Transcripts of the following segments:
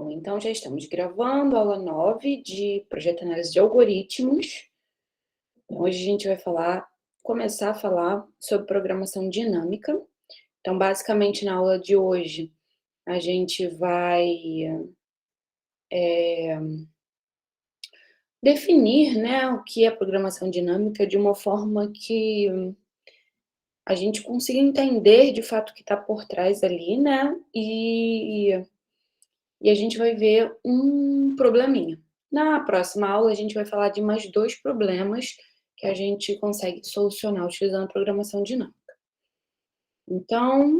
Bom, então já estamos gravando aula 9 de Projeto Análise de Algoritmos. Hoje a gente vai começar a falar sobre programação dinâmica. Então, basicamente, na aula de hoje, a gente vai definir, né, o que é programação dinâmica de uma forma que a gente consiga entender, de fato, o que está por trás ali, né, e a gente vai ver um probleminha. Na próxima aula, a gente vai falar de mais 2 problemas que a gente consegue solucionar utilizando a programação dinâmica. Então,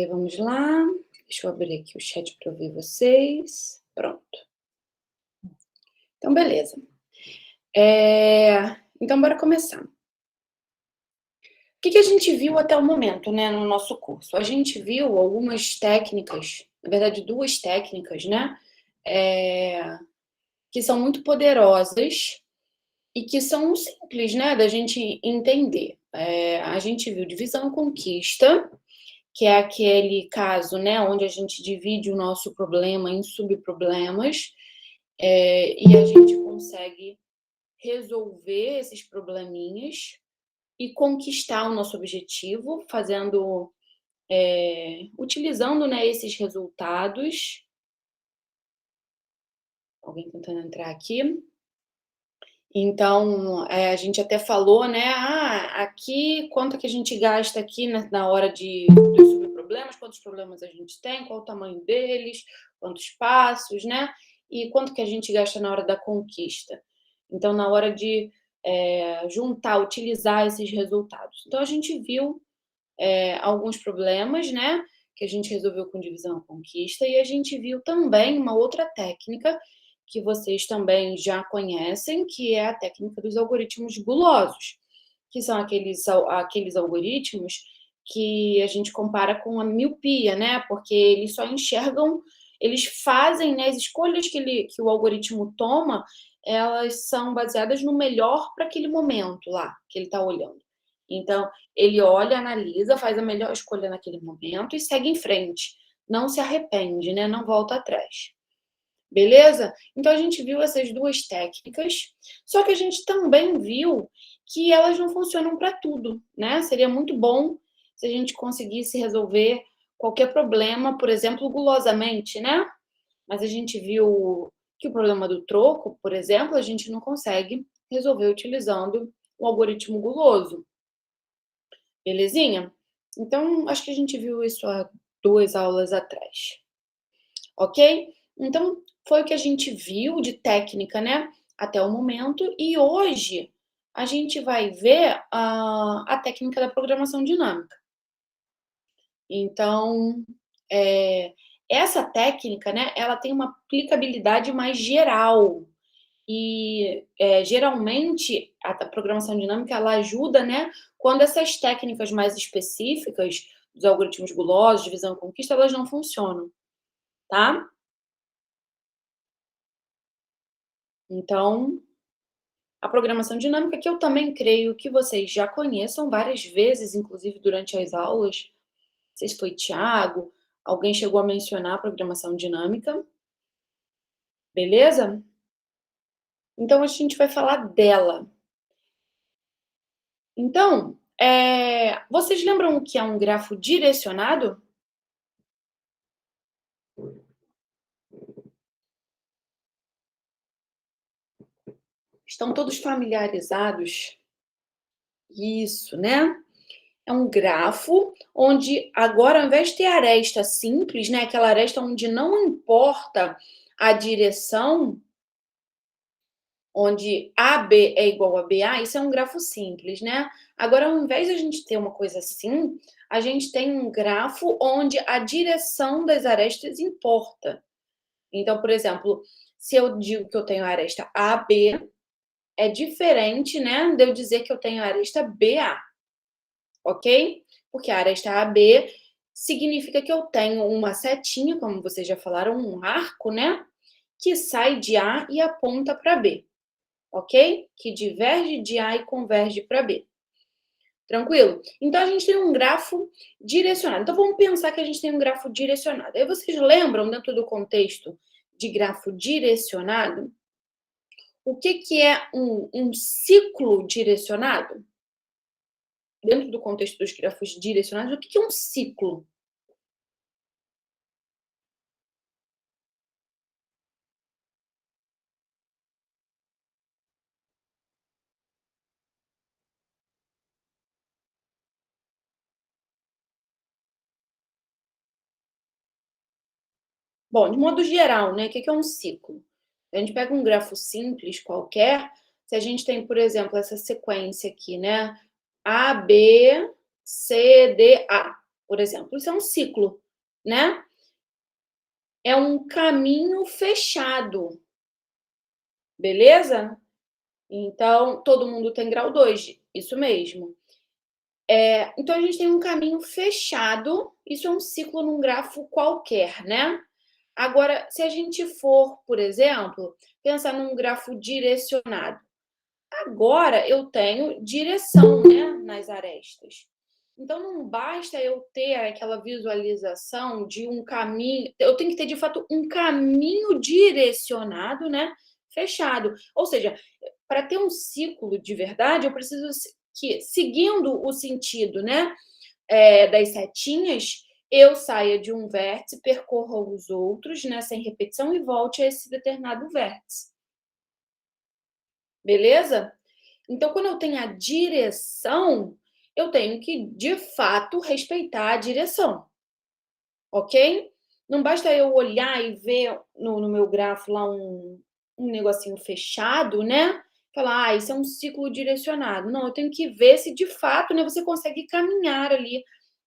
vamos lá. Deixa eu abrir aqui o chat para ver vocês. Pronto. Então, beleza. Então, bora começar. O que a gente viu até o momento, né, no nosso curso? A gente viu algumas técnicas, na verdade, 2 técnicas, né, que são muito poderosas e que são simples, né, da gente entender. A gente viu divisão e conquista, que é aquele caso, né, onde a gente divide o nosso problema em subproblemas, e a gente consegue resolver esses probleminhas e conquistar o nosso objetivo, utilizando, né, esses resultados. Alguém tentando entrar aqui. Então, a gente até falou, né, aqui, quanto que a gente gasta aqui na hora dos subproblemas, quantos problemas a gente tem, qual o tamanho deles, quantos passos, né, e quanto que a gente gasta na hora da conquista. Então, na hora de juntar, utilizar esses resultados. Então, a gente viu alguns problemas, né, que a gente resolveu com divisão e conquista, e a gente viu também uma outra técnica que vocês também já conhecem, que é a técnica dos algoritmos gulosos, que são aqueles algoritmos que a gente compara com a miopia, né? Porque eles só enxergam, eles fazem, né, as escolhas que o algoritmo toma, elas são baseadas no melhor para aquele momento lá que ele está olhando. Então, ele olha, analisa, faz a melhor escolha naquele momento e segue em frente. Não se arrepende, né? Não volta atrás. Beleza? Então, a gente viu essas 2 técnicas, só que a gente também viu que elas não funcionam para tudo, né? Seria muito bom se a gente conseguisse resolver qualquer problema, por exemplo, gulosamente, né? Mas a gente viu que o problema do troco, por exemplo, a gente não consegue resolver utilizando o algoritmo guloso. Belezinha? Então, acho que a gente viu isso há 2 aulas atrás. Ok? Então, foi o que a gente viu de técnica, né, até o momento, e hoje a gente vai ver a técnica da programação dinâmica. Então, essa técnica, né, ela tem uma aplicabilidade mais geral e, geralmente, a programação dinâmica, ela ajuda, né, quando essas técnicas mais específicas dos algoritmos gulosos, divisão e conquista, elas não funcionam, tá? Então, a programação dinâmica, que eu também creio que vocês já conheçam várias vezes, inclusive durante as aulas. Não sei se foi Tiago, alguém chegou a mencionar a programação dinâmica, beleza? Então, a gente vai falar dela. Então, vocês lembram o que é um grafo direcionado? Estão todos familiarizados? Isso, né? É um grafo onde agora, ao invés de ter aresta simples, né, aquela aresta onde não importa a direção, onde AB é igual a BA, isso é um grafo simples, né? Agora, ao invés de a gente ter uma coisa assim, a gente tem um grafo onde a direção das arestas importa. Então, por exemplo, se eu digo que eu tenho a aresta AB, é diferente, né, de eu dizer que eu tenho a aresta BA, ok? Porque a aresta AB significa que eu tenho uma setinha, como vocês já falaram, um arco, né, que sai de A e aponta para B, ok? Que diverge de A e converge para B. Tranquilo? Então, a gente tem um grafo direcionado. Então, vamos pensar que a gente tem um grafo direcionado. Aí, vocês lembram, dentro do contexto de grafo direcionado, o que é um ciclo direcionado? Dentro do contexto dos grafos direcionados, o que é um ciclo? Bom, de modo geral, né, o que é um ciclo? A gente pega um grafo simples qualquer, se a gente tem, por exemplo, essa sequência aqui, né? A, B, C, D, A, por exemplo. Isso é um ciclo, né? É um caminho fechado, beleza? Então, todo mundo tem grau 2, isso mesmo. Então, a gente tem um caminho fechado, isso é um ciclo num grafo qualquer, né? Agora, se a gente for, por exemplo, pensar num grafo direcionado, agora eu tenho direção, né, nas arestas. Então, não basta eu ter aquela visualização de um caminho, eu tenho que ter, de fato, um caminho direcionado, né, fechado. Ou seja, para ter um ciclo de verdade, eu preciso que, seguindo o sentido, né, das setinhas, eu saia de um vértice, percorra os outros, né, sem repetição, e volte a esse determinado vértice. Beleza? Então, quando eu tenho a direção, eu tenho que, de fato, respeitar a direção, ok? Não basta eu olhar e ver no meu grafo lá um negocinho fechado, né? Falar, isso é um ciclo direcionado. Não, eu tenho que ver se, de fato, né, você consegue caminhar ali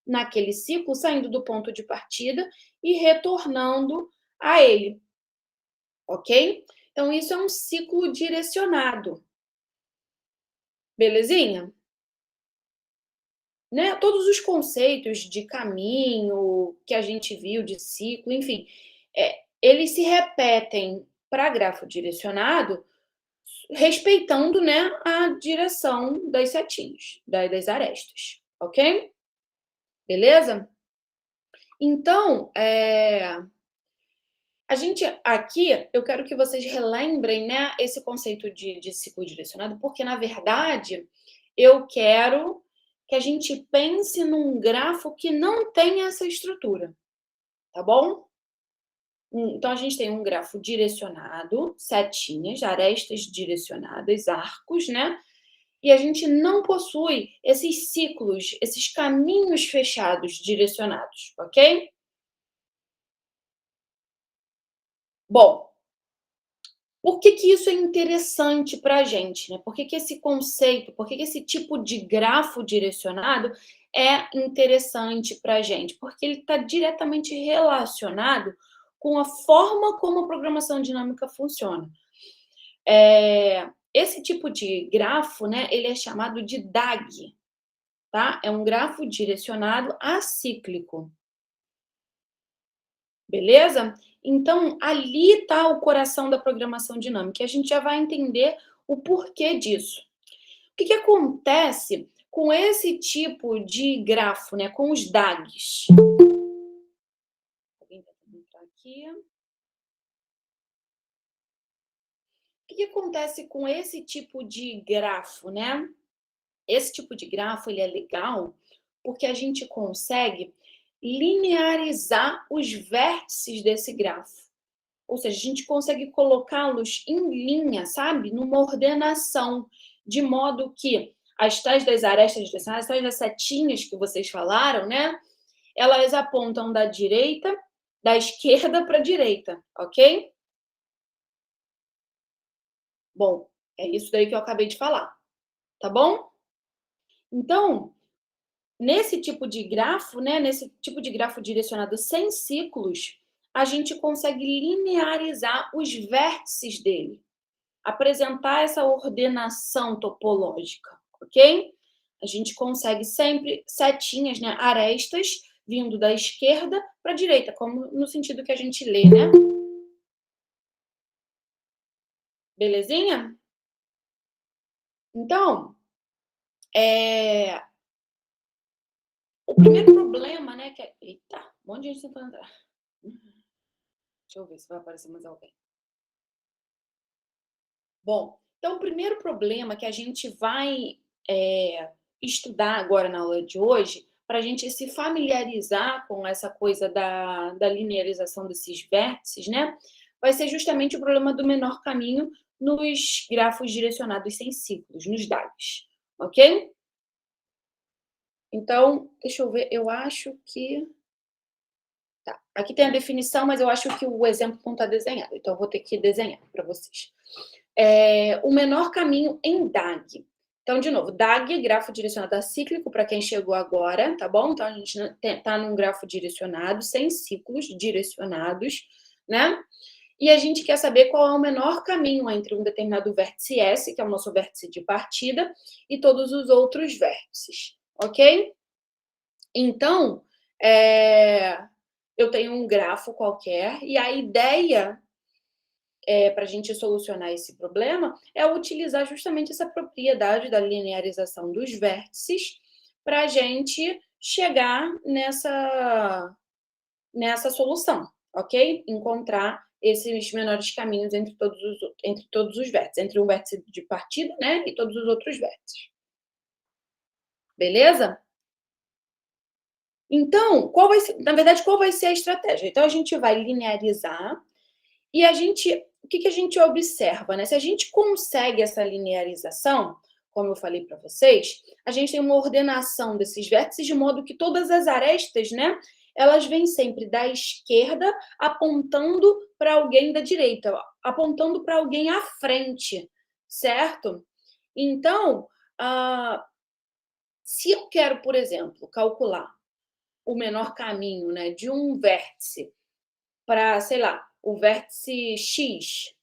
naquele ciclo, saindo do ponto de partida e retornando a ele, ok? Então, isso é um ciclo direcionado. Belezinha? Né? Todos os conceitos de caminho que a gente viu, de ciclo, enfim, eles se repetem para grafo direcionado, respeitando, né, a direção das setinhas, das arestas, ok? Beleza? Então, a gente aqui, eu quero que vocês relembrem, né, esse conceito de ciclo direcionado, porque, na verdade, eu quero que a gente pense num grafo que não tenha essa estrutura, tá bom? Então, a gente tem um grafo direcionado, setinhas, arestas direcionadas, arcos, né? E a gente não possui esses ciclos, esses caminhos fechados direcionados, ok? Bom, por que que isso é interessante para a gente, né? Por que que esse conceito, por que que esse tipo de grafo direcionado é interessante para a gente? Porque ele está diretamente relacionado com a forma como a programação dinâmica funciona. Esse tipo de grafo, né, ele é chamado de DAG, tá? É um grafo direcionado acíclico. Beleza? Então, ali está o coração da programação dinâmica. E a gente já vai entender o porquê disso. O que que acontece com esse tipo de grafo, né? Com os DAGs? Alguém tá tentando entrar aqui. O que que acontece com esse tipo de grafo, né? Esse tipo de grafo, ele é legal porque a gente consegue linearizar os vértices desse grafo. Ou seja, a gente consegue colocá-los em linha, sabe? Numa ordenação, de modo que as tais das arestas direcionais, as tais das setinhas que vocês falaram, né? Elas apontam da esquerda para a direita, ok? Bom, é isso daí que eu acabei de falar, tá bom? Então, nesse tipo de grafo, né? Nesse tipo de grafo direcionado sem ciclos, a gente consegue linearizar os vértices dele, apresentar essa ordenação topológica, ok? A gente consegue sempre setinhas, né, arestas, vindo da esquerda para a direita, como no sentido que a gente lê, né? Belezinha? Então, o primeiro problema, né, que é... Eita, um monte de gente tentando entrar. Deixa eu ver se vai aparecer mais alguém. Bom, então o primeiro problema que a gente vai estudar agora na aula de hoje, para a gente se familiarizar com essa coisa da linearização desses vértices, né? Vai ser justamente o problema do menor caminho nos grafos direcionados sem ciclos, nos DAGs, ok? Então, deixa eu ver, eu acho que... Tá, aqui tem a definição, mas eu acho que o exemplo não está desenhado, então eu vou ter que desenhar para vocês. O menor caminho em DAG. Então, de novo, DAG, grafo direcionado acíclico, para quem chegou agora, tá bom? Então, a gente está num grafo direcionado, sem ciclos direcionados, né? E a gente quer saber qual é o menor caminho entre um determinado vértice S, que é o nosso vértice de partida, e todos os outros vértices, ok? Então, eu tenho um grafo qualquer, e a ideia para a gente solucionar esse problema é utilizar justamente essa propriedade da linearização dos vértices para a gente chegar nessa solução, ok? Encontrar esses menores caminhos entre todos os vértices, entre o vértice de partida, né, e todos os outros vértices. Beleza? Então, qual vai ser a estratégia? Então, a gente vai linearizar e o que a gente observa, né? Se a gente consegue essa linearização, como eu falei para vocês, a gente tem uma ordenação desses vértices de modo que todas as arestas, né, elas vêm sempre da esquerda apontando para alguém da direita, apontando para alguém à frente, certo? Então, se eu quero, por exemplo, calcular o menor caminho, né, de um vértice para, sei lá, o vértice X,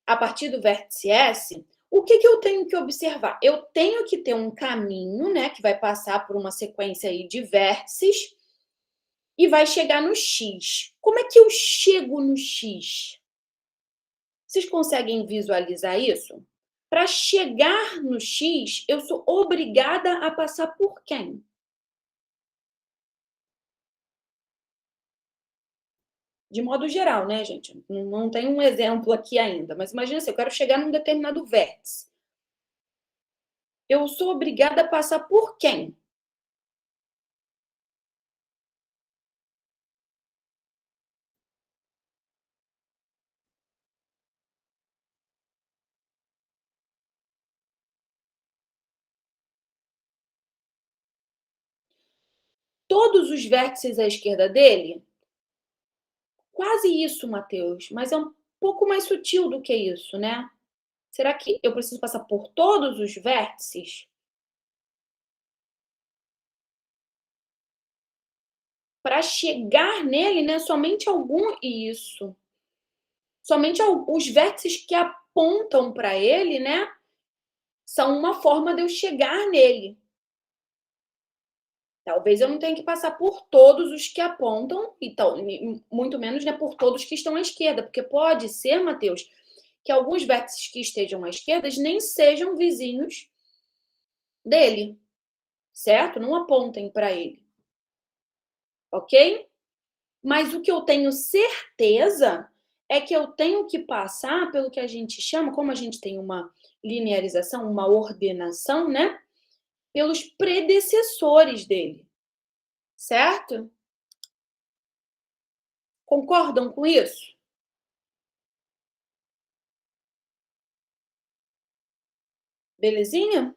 a partir do vértice S, o que eu tenho que observar? Eu tenho que ter um caminho, né, que vai passar por uma sequência aí de vértices e vai chegar no X. Como é que eu chego no X? Vocês conseguem visualizar isso? Para chegar no X, eu sou obrigada a passar por quem? De modo geral, né, gente? Não tem um exemplo aqui ainda, mas imagina assim, eu quero chegar num determinado vértice. Eu sou obrigada a passar por quem? Todos os vértices à esquerda dele? Quase isso, Matheus, mas é um pouco mais sutil do que isso, né? Será que eu preciso passar por todos os vértices? Para chegar nele, né? Somente algum. Isso. Somente os vértices que apontam para ele, né? São uma forma de eu chegar nele. Talvez eu não tenha que passar por todos os que apontam, então, muito menos, né, por todos que estão à esquerda, porque pode ser, Matheus, que alguns vértices que estejam à esquerda nem sejam vizinhos dele, certo? Não apontem para ele, ok? Mas o que eu tenho certeza é que eu tenho que passar pelo que a gente chama, como a gente tem uma linearização, uma ordenação, né? Pelos predecessores dele, certo? Concordam com isso? Belezinha?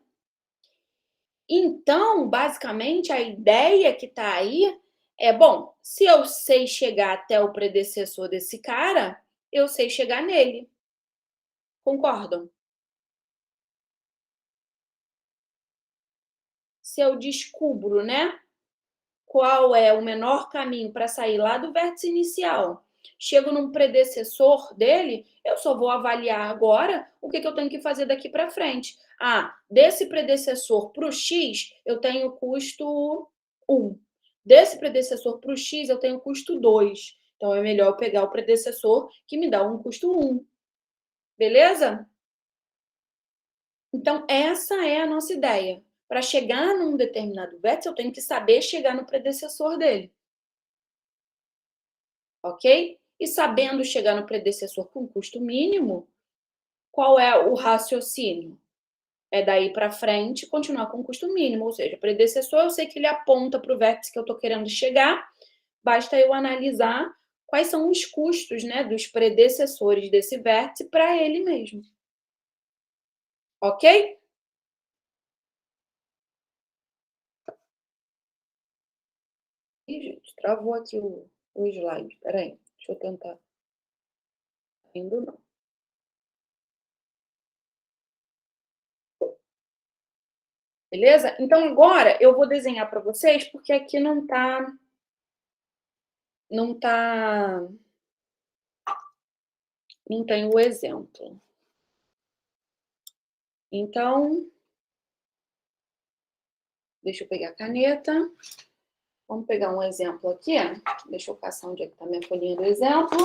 Então, basicamente, a ideia que está aí é, bom, se eu sei chegar até o predecessor desse cara, eu sei chegar nele. Concordam? Se eu descubro, né, qual é o menor caminho para sair lá do vértice inicial, chego num predecessor dele, eu só vou avaliar agora o que eu tenho que fazer daqui para frente. Desse predecessor para o X, eu tenho custo 1. Desse predecessor para o X, eu tenho custo 2. Então, é melhor eu pegar o predecessor que me dá um custo 1. Beleza? Então, essa é a nossa ideia. para chegar num determinado vértice, eu tenho que saber chegar no predecessor dele. Ok? E sabendo chegar no predecessor com custo mínimo, qual é o raciocínio? É daí para frente continuar com custo mínimo, ou seja, predecessor, eu sei que ele aponta para o vértice que eu estou querendo chegar, basta eu analisar quais são os custos, né, dos predecessores desse vértice para ele mesmo. Ok? Ih, gente, travou aqui o slide. Peraí, deixa eu tentar. Ainda não. Beleza? Então, agora eu vou desenhar para vocês, porque aqui não tá... Não tem o exemplo. Então, deixa eu pegar a caneta. Vamos pegar um exemplo aqui. Deixa eu passar onde é que está minha folhinha do exemplo.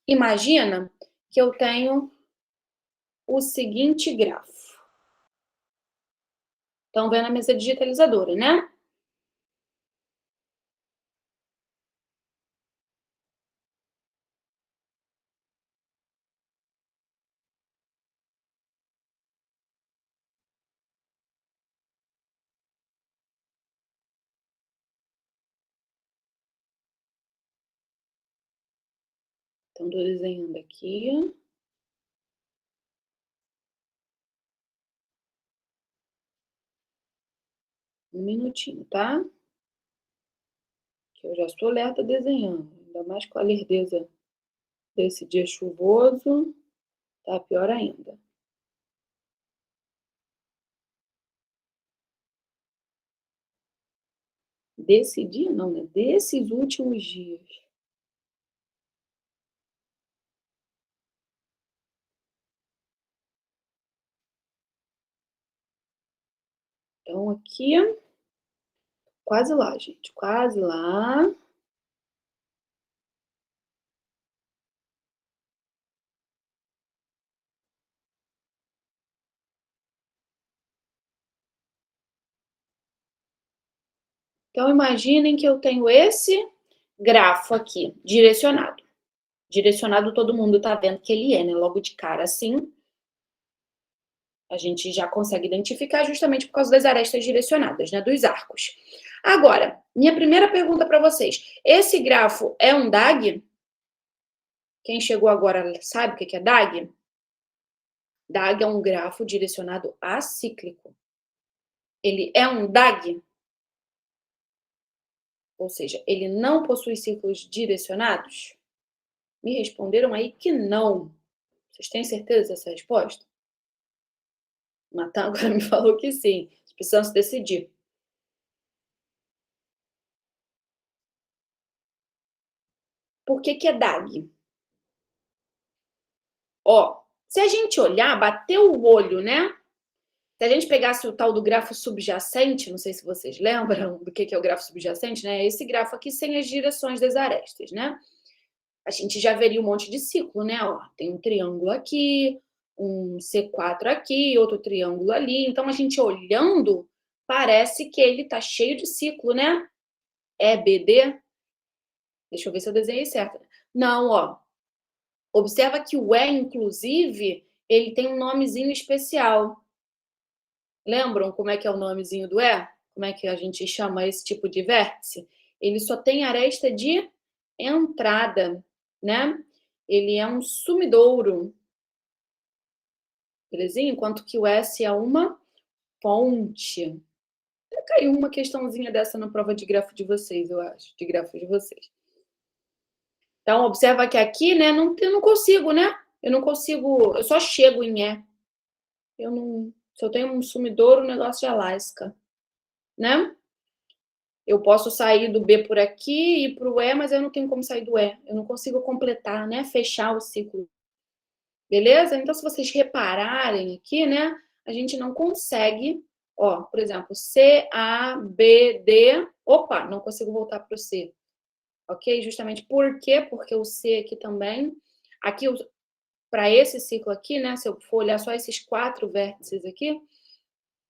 Imagina que eu tenho o seguinte grafo. Estão vendo a mesa digitalizadora, né? Então, estou desenhando aqui. Um minutinho, tá? Que eu já estou alerta desenhando. Ainda mais com a lerdeza desse dia chuvoso. Tá pior ainda. Desse dia não, né? Desses últimos dias. Então, aqui, quase lá, gente. Quase lá. Então, imaginem que eu tenho esse grafo aqui, direcionado. Direcionado, todo mundo tá vendo que ele é, né? Logo de cara, assim, a gente já consegue identificar justamente por causa das arestas direcionadas, né? Dos arcos. Agora, minha primeira pergunta para vocês. Esse grafo é um DAG? Quem chegou agora sabe o que é DAG? DAG é um grafo direcionado acíclico. Ele é um DAG? Ou seja, ele não possui ciclos direcionados? Me responderam aí que não. Vocês têm certeza dessa resposta? Natan agora me falou que sim. Precisamos decidir. Por que é DAG? Ó, se a gente olhar, bater o olho, né? Se a gente pegasse o tal do grafo subjacente, não sei se vocês lembram do que é o grafo subjacente, né? Esse grafo aqui sem as direções das arestas, né? A gente já veria um monte de ciclo, né? Ó, tem um triângulo aqui, um C4 aqui, outro triângulo ali. Então, a gente olhando, parece que ele tá cheio de ciclo, né? EBD. Deixa eu ver se eu desenhei certo. Não, ó. Observa que o E, inclusive, ele tem um nomezinho especial. Lembram como é que é o nomezinho do E? Como é que a gente chama esse tipo de vértice? Ele só tem aresta de entrada, né? Ele é um sumidouro. Belezinha? Enquanto que o S é uma ponte. Até caiu uma questãozinha dessa na prova de grafo de vocês, eu acho. De grafo de vocês. Então, observa que aqui, né, eu não consigo, né? Eu não consigo, eu só chego em E. Eu não, se eu tenho um sumidouro, o negócio já lasca, né? Eu posso sair do B por aqui e ir para o E, mas eu não tenho como sair do E. Eu não consigo completar, né? Fechar o ciclo. Beleza? Então, se vocês repararem aqui, né? A gente não consegue, ó, por exemplo, C, A, B, D. Opa, não consigo voltar para o C. Ok? Justamente por quê? Porque o C aqui também. Aqui, para esse ciclo aqui, né, se eu for olhar só esses 4 vértices aqui,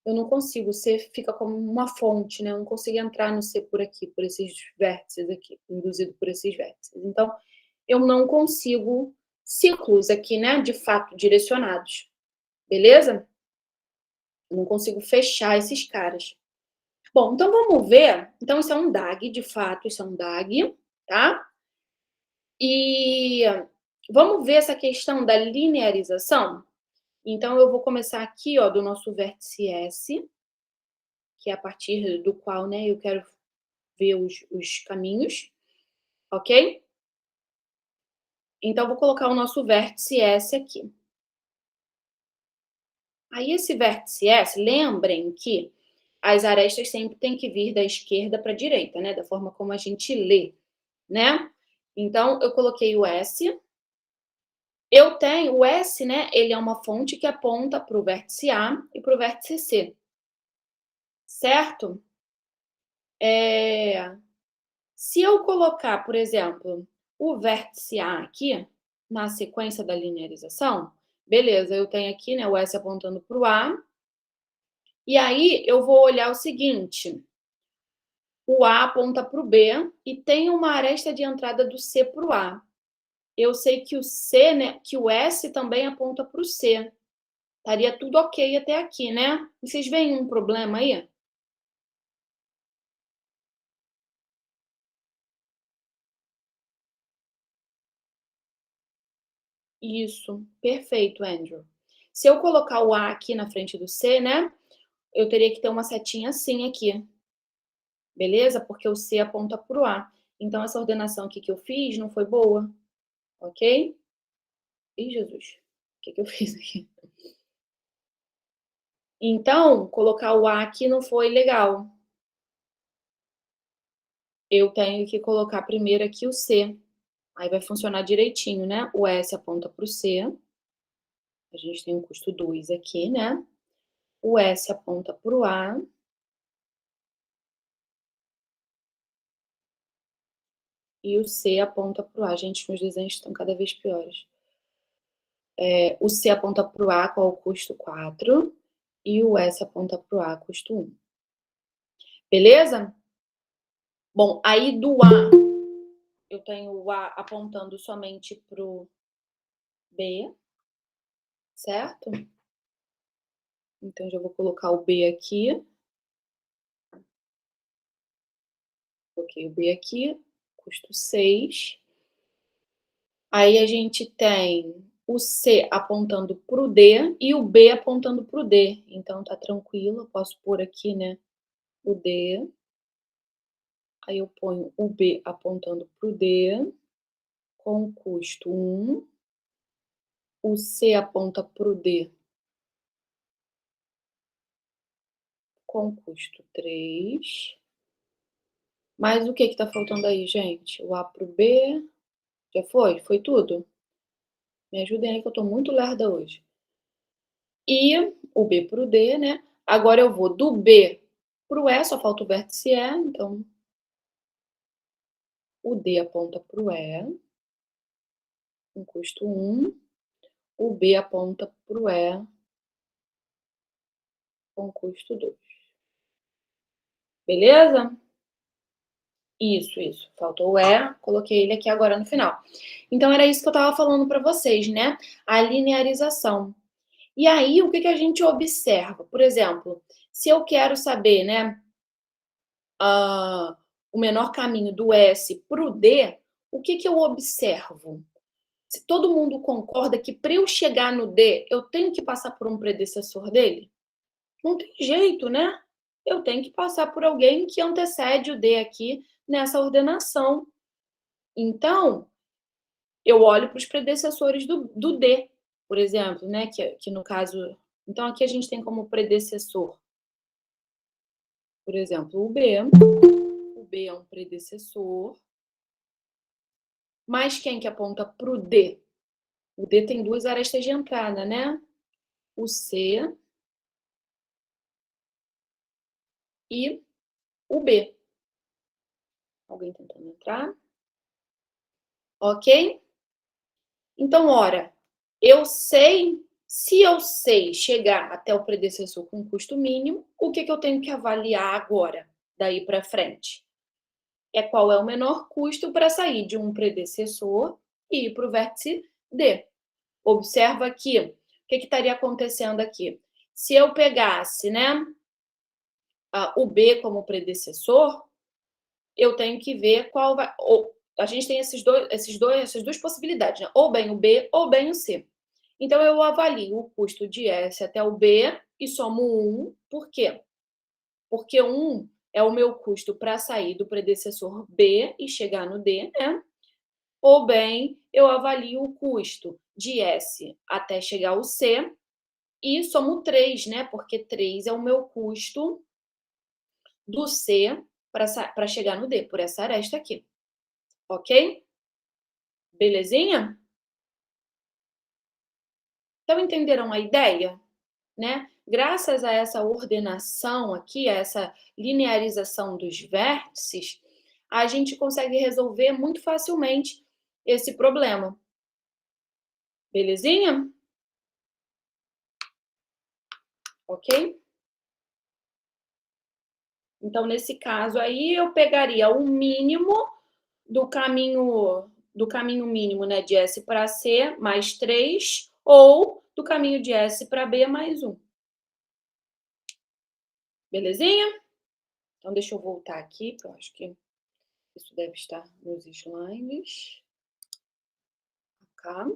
eu não consigo, o C fica como uma fonte, né, eu não consigo entrar no C por aqui, por esses vértices aqui, induzido por esses vértices. Então, eu não consigo ciclos aqui, né, de fato, direcionados, beleza? Eu não consigo fechar esses caras. Bom, então vamos ver. Então, isso é um DAG, de fato, isso é um DAG, tá? E vamos ver essa questão da linearização? Então, eu vou começar aqui, ó, do nosso vértice S, que é a partir do qual, né, eu quero ver os caminhos, ok? Então, vou colocar o nosso vértice S aqui. Aí, esse vértice S, lembrem que as arestas sempre têm que vir da esquerda para a direita, né? Da forma como a gente lê, né? Então, eu coloquei o S. Eu tenho o S, né? Ele é uma fonte que aponta para o vértice A e para o vértice C, certo? Se eu colocar, por exemplo, o vértice A aqui, na sequência da linearização, beleza, eu tenho aqui, né, o S apontando para o A, e aí eu vou olhar o seguinte, o A aponta para o B e tem uma aresta de entrada do C para o A. Eu sei que o C, né, que o S também aponta para o C. Estaria tudo ok até aqui, né? E vocês veem um problema aí? Isso, perfeito, Andrew. Se eu colocar o A aqui na frente do C, né? Eu teria que ter uma setinha assim aqui, beleza? Porque o C aponta para o A. Então, essa ordenação aqui que eu fiz não foi boa, ok? Ih, Jesus, o que eu fiz aqui? Então, colocar o A aqui não foi legal. Eu tenho que colocar primeiro aqui o C. Aí vai funcionar direitinho, né? O S aponta para o C. A gente tem um custo 2 aqui, né? O S aponta para o A. E o C aponta para o A. Gente, meus desenhos estão cada vez piores. O C aponta para o A, qual é o custo 4. E o S aponta para o A, custo 1. Beleza? Bom, aí do A, eu tenho o A apontando somente para o B, certo? Então, já vou colocar o B aqui. Coloquei o B aqui, custo 6. Aí a gente tem o C apontando para o D e o B apontando para o D. Então, tá tranquilo, eu posso pôr aqui, né, o D. Aí eu ponho o B apontando para o D, com custo 1. O C aponta para o D, com custo 3. Mas o que está faltando aí, gente? O A para o B. Já foi? Foi tudo? Me ajudem aí que eu estou muito lerda hoje. E o B para o D, né? Agora eu vou do B para o E, só falta o vértice E, então o D aponta para o E, com custo 1. O B aponta para o E, com custo 2. Beleza? Isso. Faltou o E, coloquei ele aqui agora no final. Então, era isso que eu estava falando para vocês, né? A linearização. E aí, o que, que a gente observa? Por exemplo, se eu quero saber, né, o menor caminho do S para o D, o que, que eu observo? Se todo mundo concorda que para eu chegar no D, eu tenho que passar por um predecessor dele? Não tem jeito, né? Eu tenho que passar por alguém que antecede o D aqui nessa ordenação. Então, eu olho para os predecessores do D, por exemplo, né? Que no caso. Então, aqui a gente tem como predecessor, por exemplo, o B. O B é um predecessor. Mas quem que aponta para o D? O D tem duas arestas de entrada, né? O C e o B. Alguém tentando entrar? Ok? Então, ora, Se eu sei chegar até o predecessor com custo mínimo, o que eu tenho que avaliar agora, daí para frente? É qual é o menor custo para sair de um predecessor e ir para o vértice D. Observa aqui, o que estaria acontecendo aqui? Se eu pegasse, né, o B como predecessor, eu tenho que ver qual vai. Ou, a gente tem essas duas possibilidades, né? Ou bem o B ou bem o C. Então, eu avalio o custo de S até o B e somo 1. Por quê? Porque 1 é o meu custo para sair do predecessor B e chegar no D, né? Ou bem, eu avalio o custo de S até chegar ao C e somo 3, né? Porque 3 é o meu custo do C para chegar no D, por essa aresta aqui. Ok? Belezinha? Então, entenderam a ideia? Né? Graças a essa ordenação aqui, a essa linearização dos vértices, a gente consegue resolver muito facilmente esse problema. Belezinha? Ok? Então, nesse caso aí, eu pegaria o mínimo do caminho mínimo, né, de S para C mais 3, ou do caminho de S para B mais 1. Belezinha? Então, deixa eu voltar aqui, porque eu acho que isso deve estar nos slides. Cá.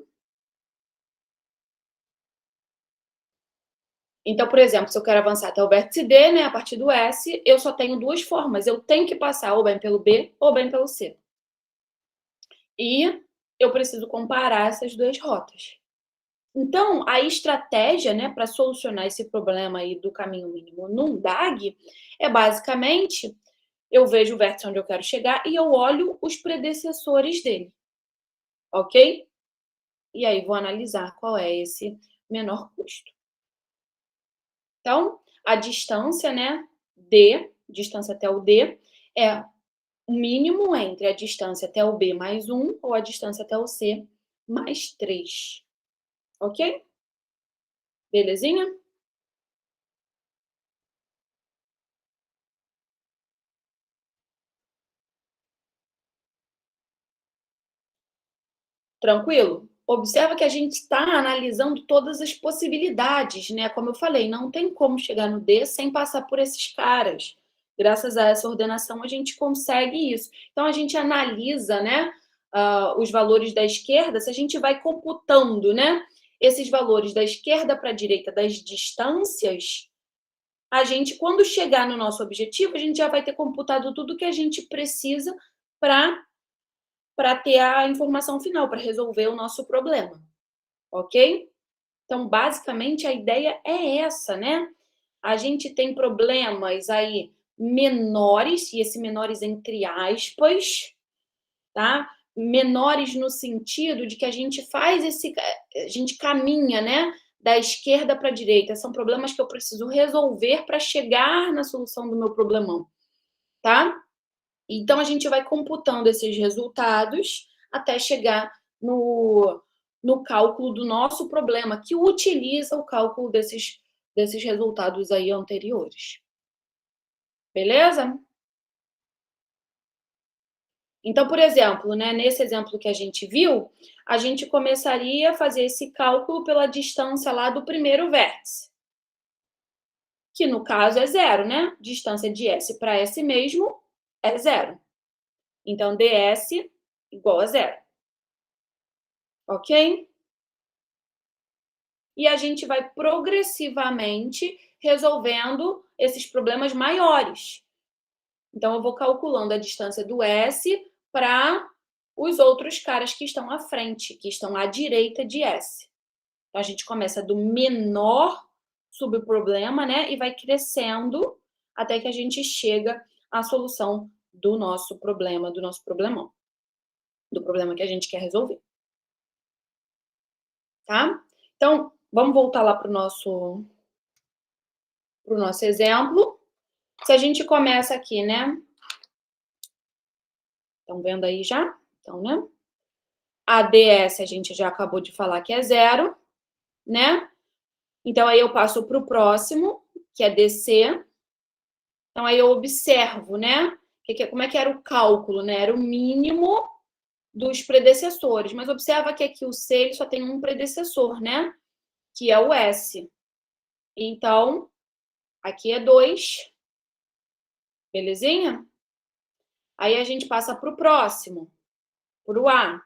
Então, por exemplo, se eu quero avançar até o vértice D, né, a partir do S, eu só tenho duas formas. Eu tenho que passar ou bem pelo B ou bem pelo C. E eu preciso comparar essas duas rotas. Então, a estratégia, né, para solucionar esse problema aí do caminho mínimo num DAG é basicamente eu vejo o vértice onde eu quero chegar e eu olho os predecessores dele, ok? E aí vou analisar qual é esse menor custo. Então, a distância, né, D, distância até o D, é o mínimo entre a distância até o B mais 1 ou a distância até o C mais 3. Ok? Belezinha? Tranquilo? Observa que a gente está analisando todas as possibilidades, né? Como eu falei, não tem como chegar no D sem passar por esses caras. Graças a essa ordenação, a gente consegue isso. Então, a gente analisa, né, os valores da esquerda, se a gente vai computando, né, esses valores da esquerda para a direita das distâncias, a gente, quando chegar no nosso objetivo, a gente já vai ter computado tudo que a gente precisa para ter a informação final, para resolver o nosso problema, ok? Então, basicamente, a ideia é essa, né? A gente tem problemas aí menores, e esse menores entre aspas, tá? Menores no sentido de que a gente faz a gente caminha, né? Da esquerda para a direita. São problemas que eu preciso resolver para chegar na solução do meu problemão, tá? Então, a gente vai computando esses resultados até chegar no cálculo do nosso problema, que utiliza o cálculo desses resultados aí anteriores. Beleza? Então, por exemplo, né, nesse exemplo que a gente viu, a gente começaria a fazer esse cálculo pela distância lá do primeiro vértice, que no caso é zero, né? Distância de S para S mesmo é zero. Então, ds igual a zero. Ok? E a gente vai progressivamente resolvendo esses problemas maiores. Então, eu vou calculando a distância do S para os outros caras que estão à frente, que estão à direita de S. Então, a gente começa do menor subproblema, né? E vai crescendo até que a gente chega à solução do nosso problema, do nosso problemão. Do problema que a gente quer resolver. Tá? Então, vamos voltar lá para o nosso exemplo. Se a gente começa aqui, né? Estão vendo aí já? Então, né? A ds a gente já acabou de falar que é 0, né? Então, aí eu passo para o próximo, que é dc. Então, aí eu observo, né? Como é que era o cálculo, né? Era o mínimo dos predecessores. Mas observa que aqui o C ele só tem um predecessor, né? Que é o S. Então, aqui é 2. Belezinha? Aí a gente passa para o próximo, para o A.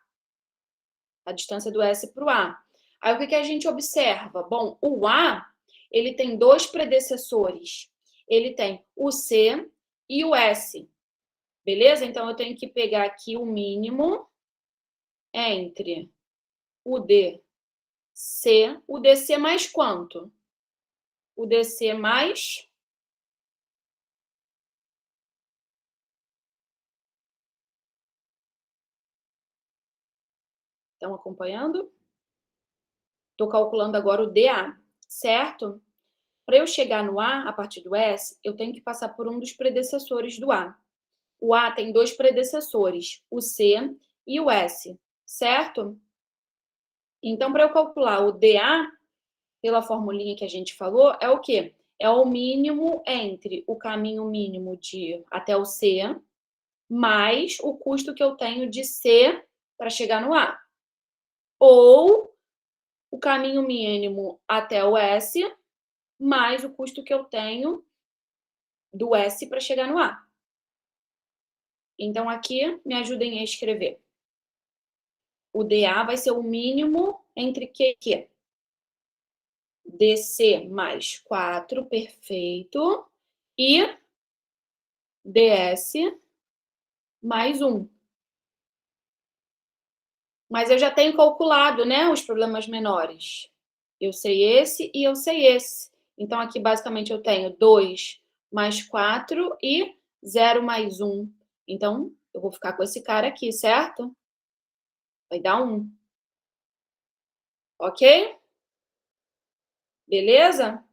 A distância do S para o A. Aí o que a gente observa? Bom, o A, ele tem 2 predecessores. Ele tem o C e o S. Beleza? Então, eu tenho que pegar aqui o mínimo entre o DC. O DC mais quanto? O DC mais... Estão acompanhando? Estou calculando agora o DA, certo? Para eu chegar no A, a partir do S, eu tenho que passar por um dos predecessores do A. O A tem 2 predecessores, o C e o S, certo? Então, para eu calcular o DA, pela formulinha que a gente falou, é o quê? É o mínimo entre o caminho mínimo de até o C, mais o custo que eu tenho de C para chegar no A. Ou o caminho mínimo até o S, mais o custo que eu tenho do S para chegar no A. Então, aqui, me ajudem a escrever. O DA vai ser o mínimo entre Q. DC mais 4, perfeito. E DS mais 1. Mas eu já tenho calculado, né, os problemas menores. Eu sei esse e eu sei esse. Então, aqui, basicamente, eu tenho 2 mais 4 e 0 mais 1. Então, eu vou ficar com esse cara aqui, certo? Vai dar 1. Ok? Beleza?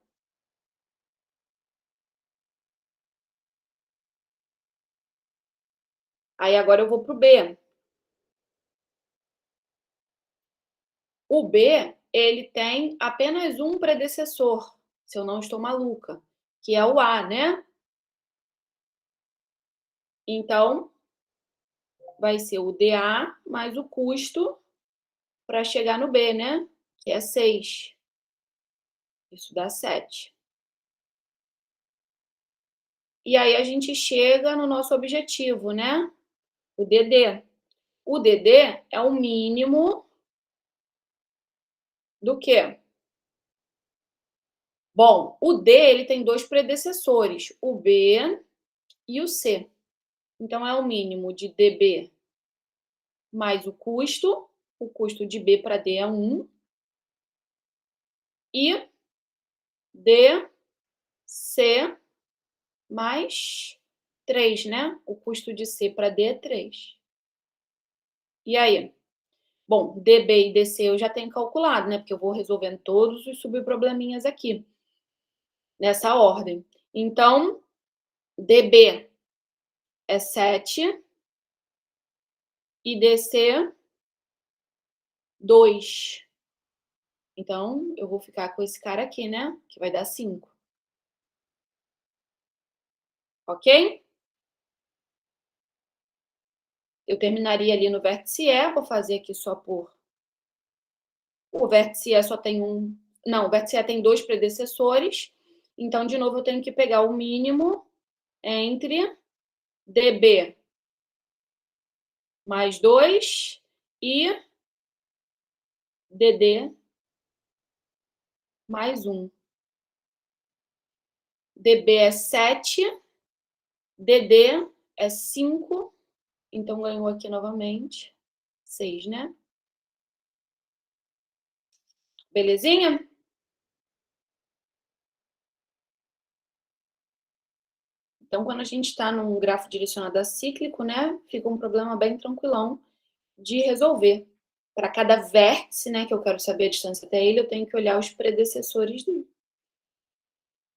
Aí, agora eu vou para o B. O B, ele tem apenas um predecessor, se eu não estou maluca, que é o A, né? Então, vai ser o DA mais o custo para chegar no B, né? Que é 6. Isso dá 7. E aí a gente chega no nosso objetivo, né? O DD. O DD é o mínimo do quê? Bom, o D ele tem 2 predecessores, o B e o C. Então, é o mínimo de DB mais o custo de B para D é 1, e DC mais 3, né? O custo de C para D é 3. E aí? Bom, DB e DC eu já tenho calculado, né? Porque eu vou resolvendo todos os subprobleminhas aqui, nessa ordem. Então, DB é 7 e DC 2. Então, eu vou ficar com esse cara aqui, né? Que vai dar 5. Ok? Eu terminaria ali no vértice E, vou fazer aqui só por... O vértice E só tem um... Não, o vértice E tem 2 predecessores. Então, de novo, eu tenho que pegar o mínimo entre DB mais 2 e DD mais 1. DB é 7, DD é 5, então ganhou aqui novamente 6, né? Belezinha? Então, quando a gente está num grafo direcionado a cíclico, né, fica um problema bem tranquilão de resolver. Para cada vértice, né, que eu quero saber a distância até ele, eu tenho que olhar os predecessores dele.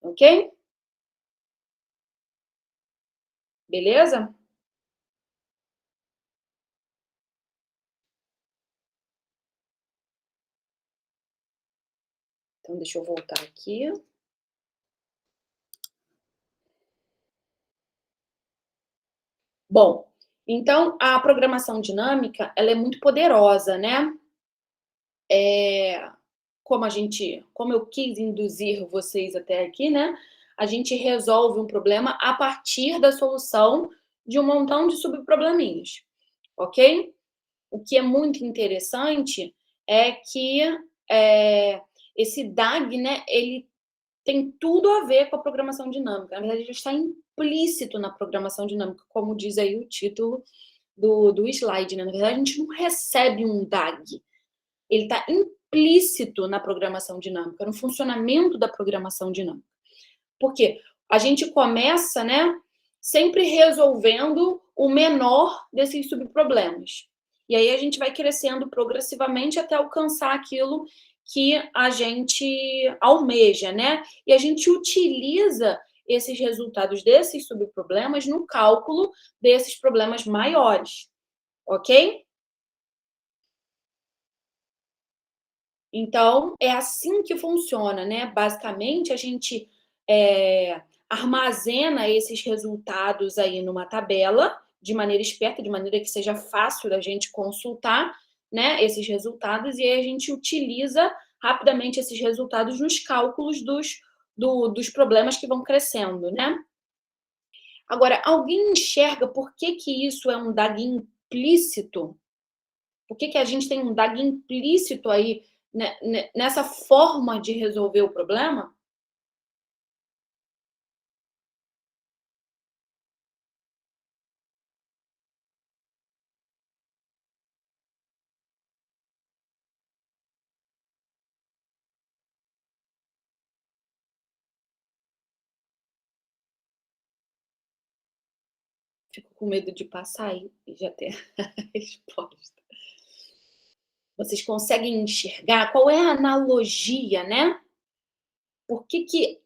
Ok? Beleza? Então, deixa eu voltar aqui. Bom, então a programação dinâmica, ela é muito poderosa, né? Como eu quis induzir vocês até aqui, né? A gente resolve um problema a partir da solução de um montão de subprobleminhas, ok? O que é muito interessante é que é, esse DAG, né, ele tem tudo a ver com a programação dinâmica. Na verdade, ele está implícito na programação dinâmica, como diz aí o título do slide, né? Na verdade, a gente não recebe um DAG. Ele está implícito na programação dinâmica, no funcionamento da programação dinâmica. Por quê? A gente começa, né, sempre resolvendo o menor desses subproblemas. E aí a gente vai crescendo progressivamente até alcançar aquilo que a gente almeja, né? E a gente utiliza esses resultados desses subproblemas no cálculo desses problemas maiores, ok? Então, é assim que funciona, né? Basicamente, a gente armazena esses resultados aí numa tabela, de maneira esperta, de maneira que seja fácil da gente consultar, né, esses resultados, e aí a gente utiliza rapidamente esses resultados nos cálculos dos problemas que vão crescendo, né? Agora, alguém enxerga por que que isso é um DAG implícito? Por que que a gente tem um DAG implícito aí nessa forma de resolver o problema? Fico com medo de passar e já ter a resposta. Vocês conseguem enxergar qual é a analogia, né? Por que que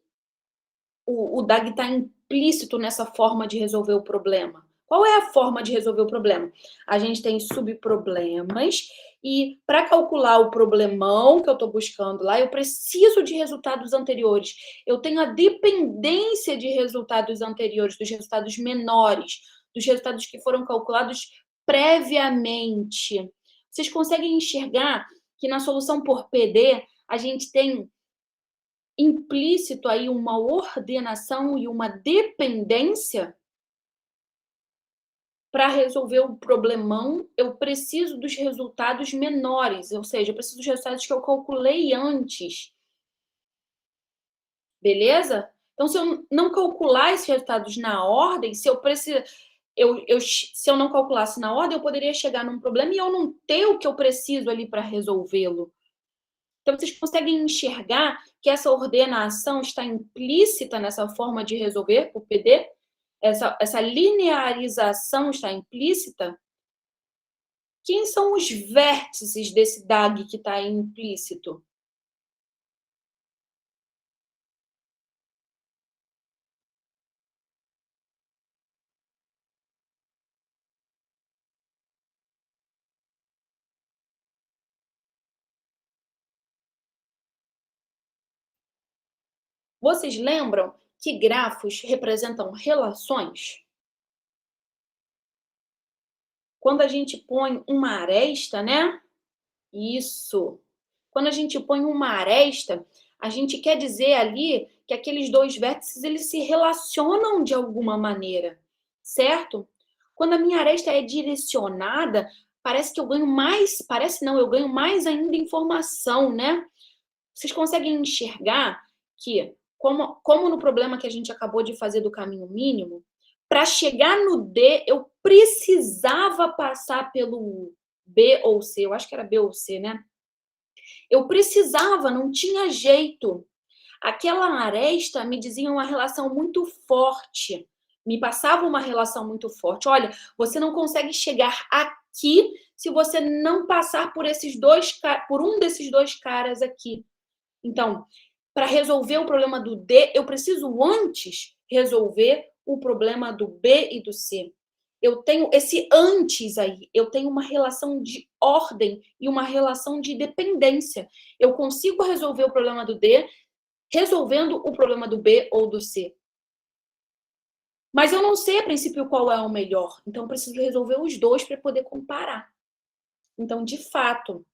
o DAG está implícito nessa forma de resolver o problema? Qual é a forma de resolver o problema? A gente tem subproblemas e para calcular o problemão que eu estou buscando lá, eu preciso de resultados anteriores. Eu tenho a dependência de resultados anteriores, dos resultados menores, dos resultados que foram calculados previamente. Vocês conseguem enxergar que na solução por PD a gente tem implícito aí uma ordenação e uma dependência? Para resolver o problemão, eu preciso dos resultados menores, ou seja, eu preciso dos resultados que eu calculei antes. Beleza? Então, se eu não calcular esses resultados na ordem, se eu não calculasse na ordem, eu poderia chegar num problema e eu não ter o que eu preciso ali para resolvê-lo. Então, vocês conseguem enxergar que essa ordenação está implícita nessa forma de resolver o PD? Essa linearização está implícita? Quem são os vértices desse DAG que está implícito? Vocês lembram que grafos representam relações? Quando a gente põe uma aresta, né? Isso. Quando a gente põe uma aresta, a gente quer dizer ali que aqueles dois vértices eles se relacionam de alguma maneira, certo? Quando a minha aresta é direcionada, parece que eu ganho mais, parece não, eu ganho mais ainda informação, né? Vocês conseguem enxergar que, como no problema que a gente acabou de fazer do caminho mínimo, para chegar no D, eu precisava passar pelo B ou C, eu acho que era B ou C, né? Eu precisava, não tinha jeito. Aquela aresta me dizia uma relação muito forte, me passava uma relação muito forte. Olha, você não consegue chegar aqui se você não passar por um desses dois caras aqui. Então, para resolver o problema do D, eu preciso antes resolver o problema do B e do C. Eu tenho esse antes aí, eu tenho uma relação de ordem e uma relação de dependência. Eu consigo resolver o problema do D resolvendo o problema do B ou do C. Mas eu não sei a princípio qual é o melhor, então eu preciso resolver os dois para poder comparar. Então, de fato,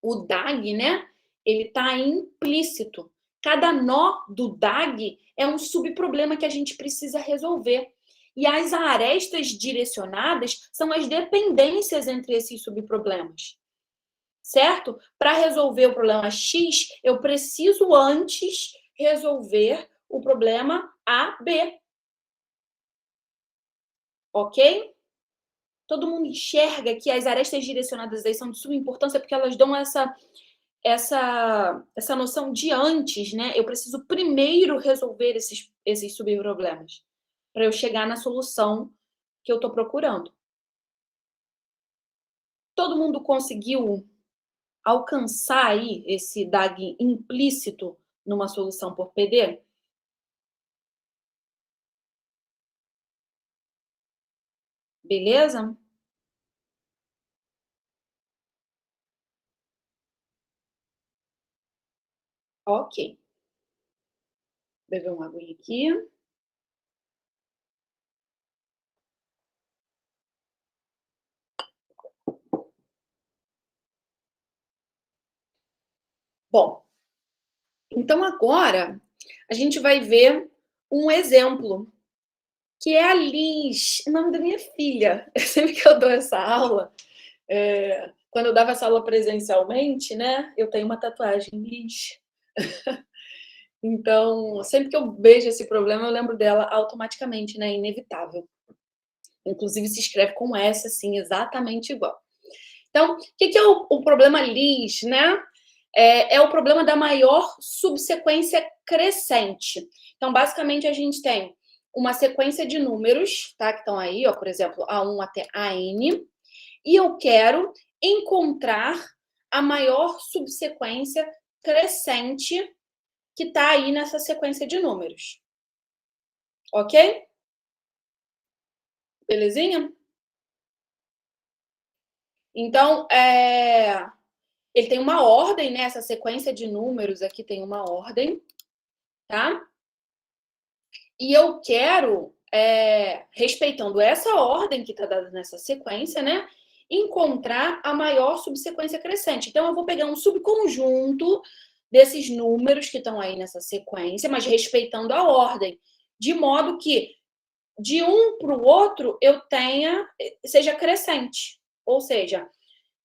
o DAG, né, ele está implícito. Cada nó do DAG é um subproblema que a gente precisa resolver. E as arestas direcionadas são as dependências entre esses subproblemas. Certo? Para resolver o problema X, eu preciso antes resolver o problema AB. Ok? Todo mundo enxerga que as arestas direcionadas aí são de suma importância porque elas dão essa noção de antes, né? Eu preciso primeiro resolver esses subproblemas para eu chegar na solução que eu estou procurando. Todo mundo conseguiu alcançar aí esse DAG implícito numa solução por PD? Beleza? Ok. Beber uma aguinha aqui. Bom, então agora a gente vai ver um exemplo, que é a Liz, o nome da minha filha. Sempre que eu dou essa aula, quando eu dava essa aula presencialmente, né, eu tenho uma tatuagem, Liz. Então, sempre que eu vejo esse problema, eu lembro dela automaticamente, né, inevitável. Inclusive se escreve com S, assim, exatamente igual. Então, o que é o problema Liz, né? É o problema da maior subsequência crescente. Então, basicamente, a gente tem uma sequência de números, tá? Que estão aí, ó, por exemplo, A1 até AN, e eu quero encontrar a maior subsequência crescente que está aí nessa sequência de números. Ok? Belezinha? Então, ele tem uma ordem, né? Essa sequência de números aqui tem uma ordem, tá? E eu quero, respeitando essa ordem que está dada nessa sequência, né? Encontrar a maior subsequência crescente. Então, eu vou pegar um subconjunto desses números que estão aí nessa sequência, mas respeitando a ordem, de modo que de um para o outro eu seja crescente. Ou seja,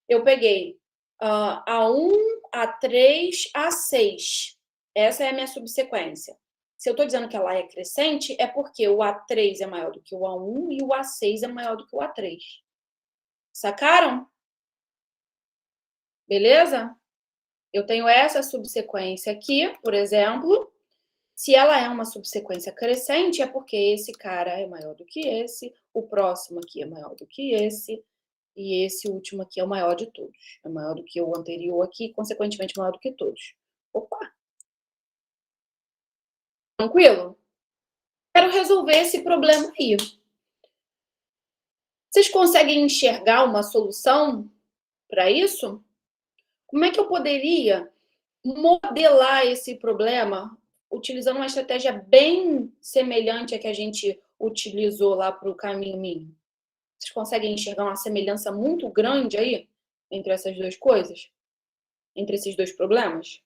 eu peguei A1, A3, A6. Essa é a minha subsequência. Se eu estou dizendo que ela é crescente, é porque o A3 é maior do que o A1 e o A6 é maior do que o A3. Sacaram? Beleza? Eu tenho essa subsequência aqui, por exemplo. Se ela é uma subsequência crescente, é porque esse cara é maior do que esse, o próximo aqui é maior do que esse, e esse último aqui é o maior de todos. É maior do que o anterior aqui, consequentemente maior do que todos. Opa! Tranquilo? Quero resolver esse problema aí. Vocês conseguem enxergar uma solução para isso? Como é que eu poderia modelar esse problema utilizando uma estratégia bem semelhante à que a gente utilizou lá para o caminho mínimo? Vocês conseguem enxergar uma semelhança muito grande aí entre essas duas coisas? Entre esses dois problemas?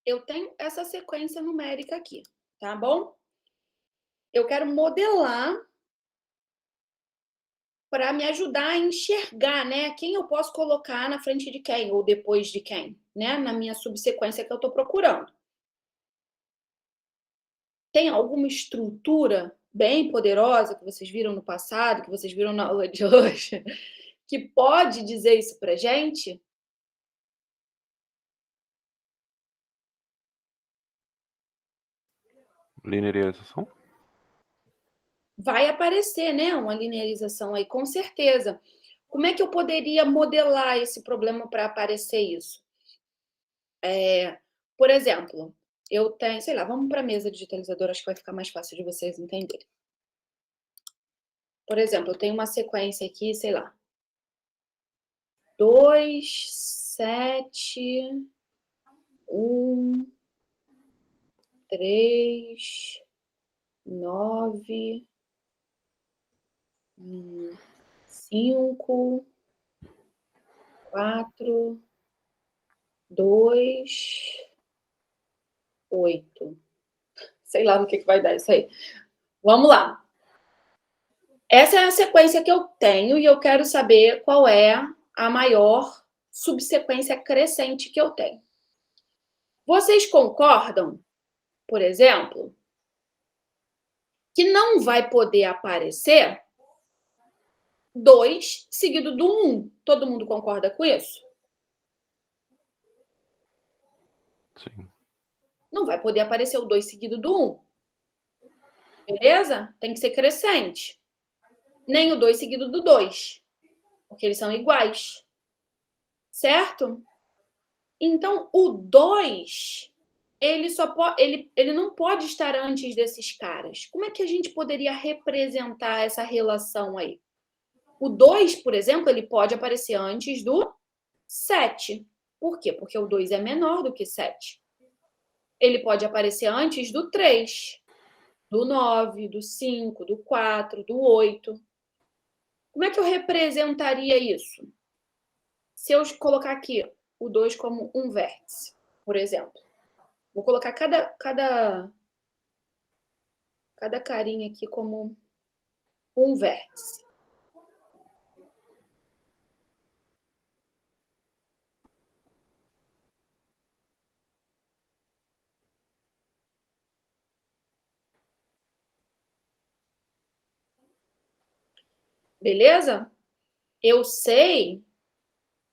Eu tenho essa sequência numérica aqui, tá bom? Eu quero modelar para me ajudar a enxergar, né, quem eu posso colocar na frente de quem ou depois de quem, né, na minha subsequência que eu estou procurando. Tem alguma estrutura bem poderosa que vocês viram no passado, que vocês viram na aula de hoje, que pode dizer isso para gente? Linearização? Vai aparecer, né, uma linearização aí, com certeza. Como é que eu poderia modelar esse problema para aparecer isso? Por exemplo, eu tenho, sei lá, vamos para a mesa digitalizadora, acho que vai ficar mais fácil de vocês entenderem. Por exemplo, eu tenho uma sequência aqui, sei lá, 2, 7, 1, 3, 9, 5, 4, 2, 8. Sei lá no que vai dar isso aí. Vamos lá. Essa é a sequência que eu tenho e eu quero saber qual é a maior subsequência crescente que eu tenho. Vocês concordam, por exemplo, que não vai poder aparecer 2 seguido do 1? Todo mundo concorda com isso? Sim. Não vai poder aparecer o 2 seguido do 1. Beleza? Tem que ser crescente. Nem o 2 seguido do 2, porque eles são iguais. Certo? Então, o 2, ele não pode estar antes desses caras. Como é que a gente poderia representar essa relação aí? O 2, por exemplo, ele pode aparecer antes do 7. Por quê? Porque o 2 é menor do que 7. Ele pode aparecer antes do 3, do 9, do 5, do 4, do 8. Como é que eu representaria isso? Se eu colocar aqui o 2 como um vértice, por exemplo. Vou colocar cada carinha aqui como um vértice. Beleza? Eu sei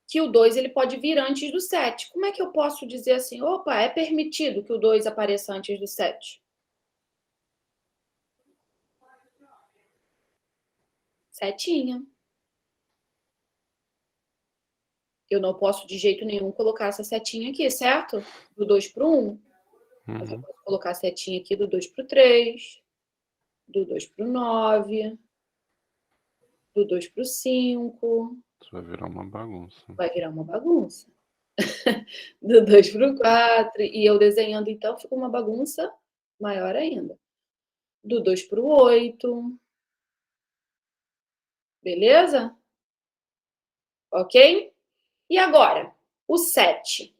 que o 2 ele pode vir antes do 7. Como é que eu posso dizer assim, opa, é permitido que o 2 apareça antes do 7? Setinha. Eu não posso de jeito nenhum colocar essa setinha aqui, certo? Do 2 para o 1. Mas eu posso colocar a setinha aqui do 2 para o 3, do 2 para o 9, do 2 para o 5. Isso vai virar uma bagunça. Vai virar uma bagunça. Do 2 para o 4. E eu desenhando, então, fica uma bagunça maior ainda. Do 2 para o 8. Beleza? Ok? E agora, o 7.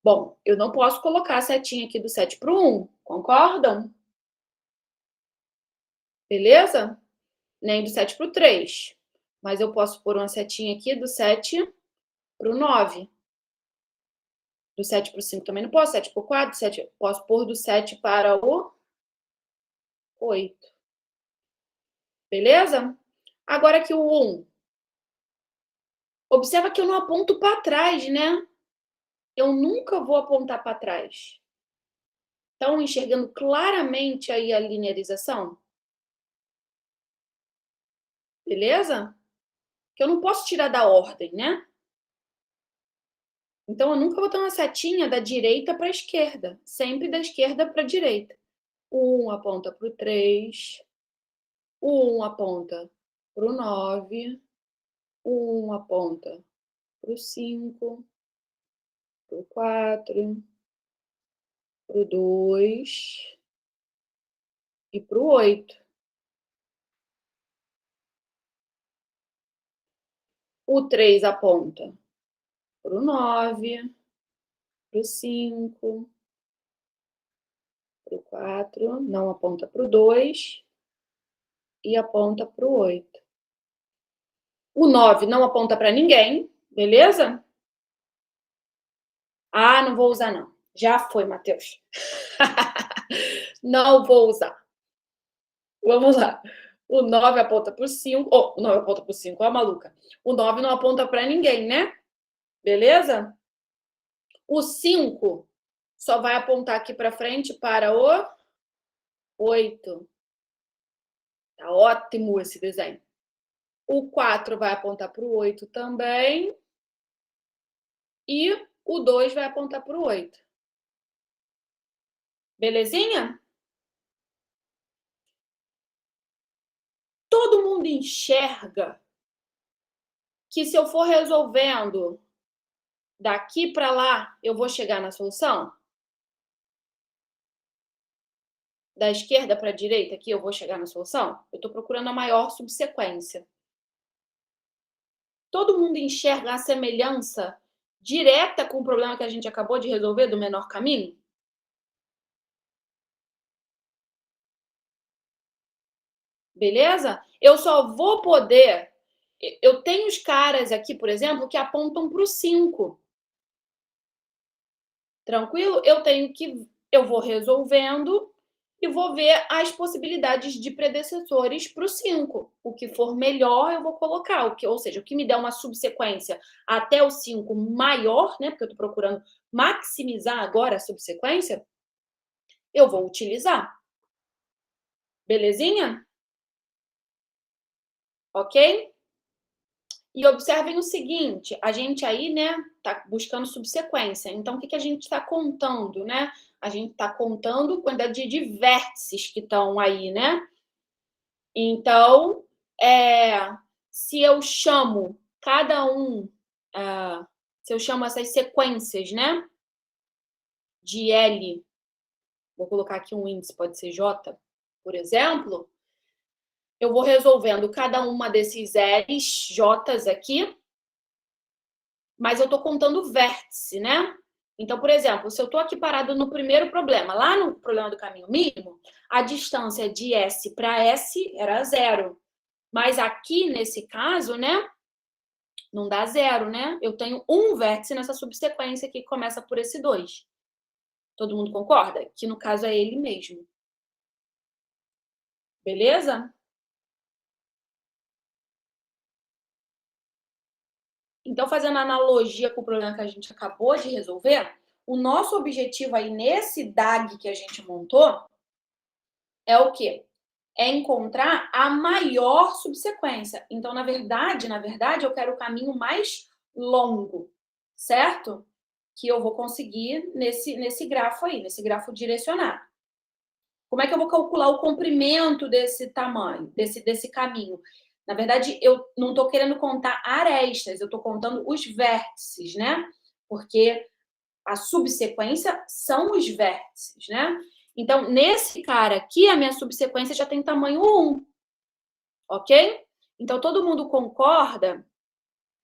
Bom, eu não posso colocar a setinha aqui do 7 para o 1. Concordam? Beleza? Nem do 7 para o 3. Mas eu posso pôr uma setinha aqui do 7 para o 9. Do 7 para o 5 também não posso. 7 para o 4. Posso pôr do 7 para o 8. Beleza? Agora aqui o 1. Observa que eu não aponto para trás, né? Eu nunca vou apontar para trás. Estão enxergando claramente aí a linearização? Beleza? Que eu não posso tirar da ordem, né? Então, eu nunca vou ter uma setinha da direita para a esquerda. Sempre da esquerda para a direita. O 1 aponta para o 3. O 1 aponta para o 9. O 1 aponta para o 5. Para o 4. Para o 2. E para o 8. O 3 aponta para o 9, para o 5, para o 4, não aponta para o 2 e aponta para o 8. O 9 não aponta para ninguém, beleza? Ah, não vou usar não. Já foi, Matheus. Não vou usar. Vamos lá. O 9 aponta para o 5. Oh, o 9 aponta para o 5, ó, maluca. O 9 não aponta para ninguém, né? Beleza? O 5 só vai apontar aqui para frente para o 8. Tá ótimo esse desenho. O 4 vai apontar para o 8 também. E o 2 vai apontar para o 8. Belezinha? Todo mundo enxerga que se eu for resolvendo daqui para lá, eu vou chegar na solução? Da esquerda para a direita aqui, eu vou chegar na solução? Eu estou procurando a maior subsequência. Todo mundo enxerga a semelhança direta com o problema que a gente acabou de resolver do menor caminho? Beleza? Eu só vou poder... Eu tenho os caras aqui, por exemplo, que apontam para o 5. Tranquilo? Eu vou resolvendo e vou ver as possibilidades de predecessores para o 5. O que for melhor, eu vou colocar. Ou seja, o que me der uma subsequência até o 5 maior, né? Porque eu estou procurando maximizar agora a subsequência, eu vou utilizar. Belezinha? Ok? E observem o seguinte, a gente aí, né, tá buscando subsequência. Então, o que a gente está contando, né? A gente está contando a quantidade de vértices que estão aí, né? Então, se eu chamo cada um, se eu chamo essas sequências, né, de L, vou colocar aqui um índice, pode ser J, por exemplo, eu vou resolvendo cada uma desses L's, J's aqui, mas eu estou contando vértice, né? Então, por exemplo, se eu estou aqui parado no primeiro problema, lá no problema do caminho mínimo, a distância de S para S era 0. Mas aqui, nesse caso, né, não dá 0, né? Eu tenho um vértice nessa subsequência que começa por esse 2. Todo mundo concorda? Que no caso é ele mesmo. Beleza? Então, fazendo analogia com o problema que a gente acabou de resolver, o nosso objetivo aí nesse DAG que a gente montou é o quê? É encontrar a maior subsequência. Então, na verdade, eu quero o caminho mais longo, certo? Que eu vou conseguir nesse grafo aí, nesse grafo direcionado. Como é que eu vou calcular o comprimento desse tamanho, desse caminho? Na verdade, eu não estou querendo contar arestas, eu estou contando os vértices, né? Porque a subsequência são os vértices, né? Então, nesse cara aqui, a minha subsequência já tem tamanho 1, ok? Então, todo mundo concorda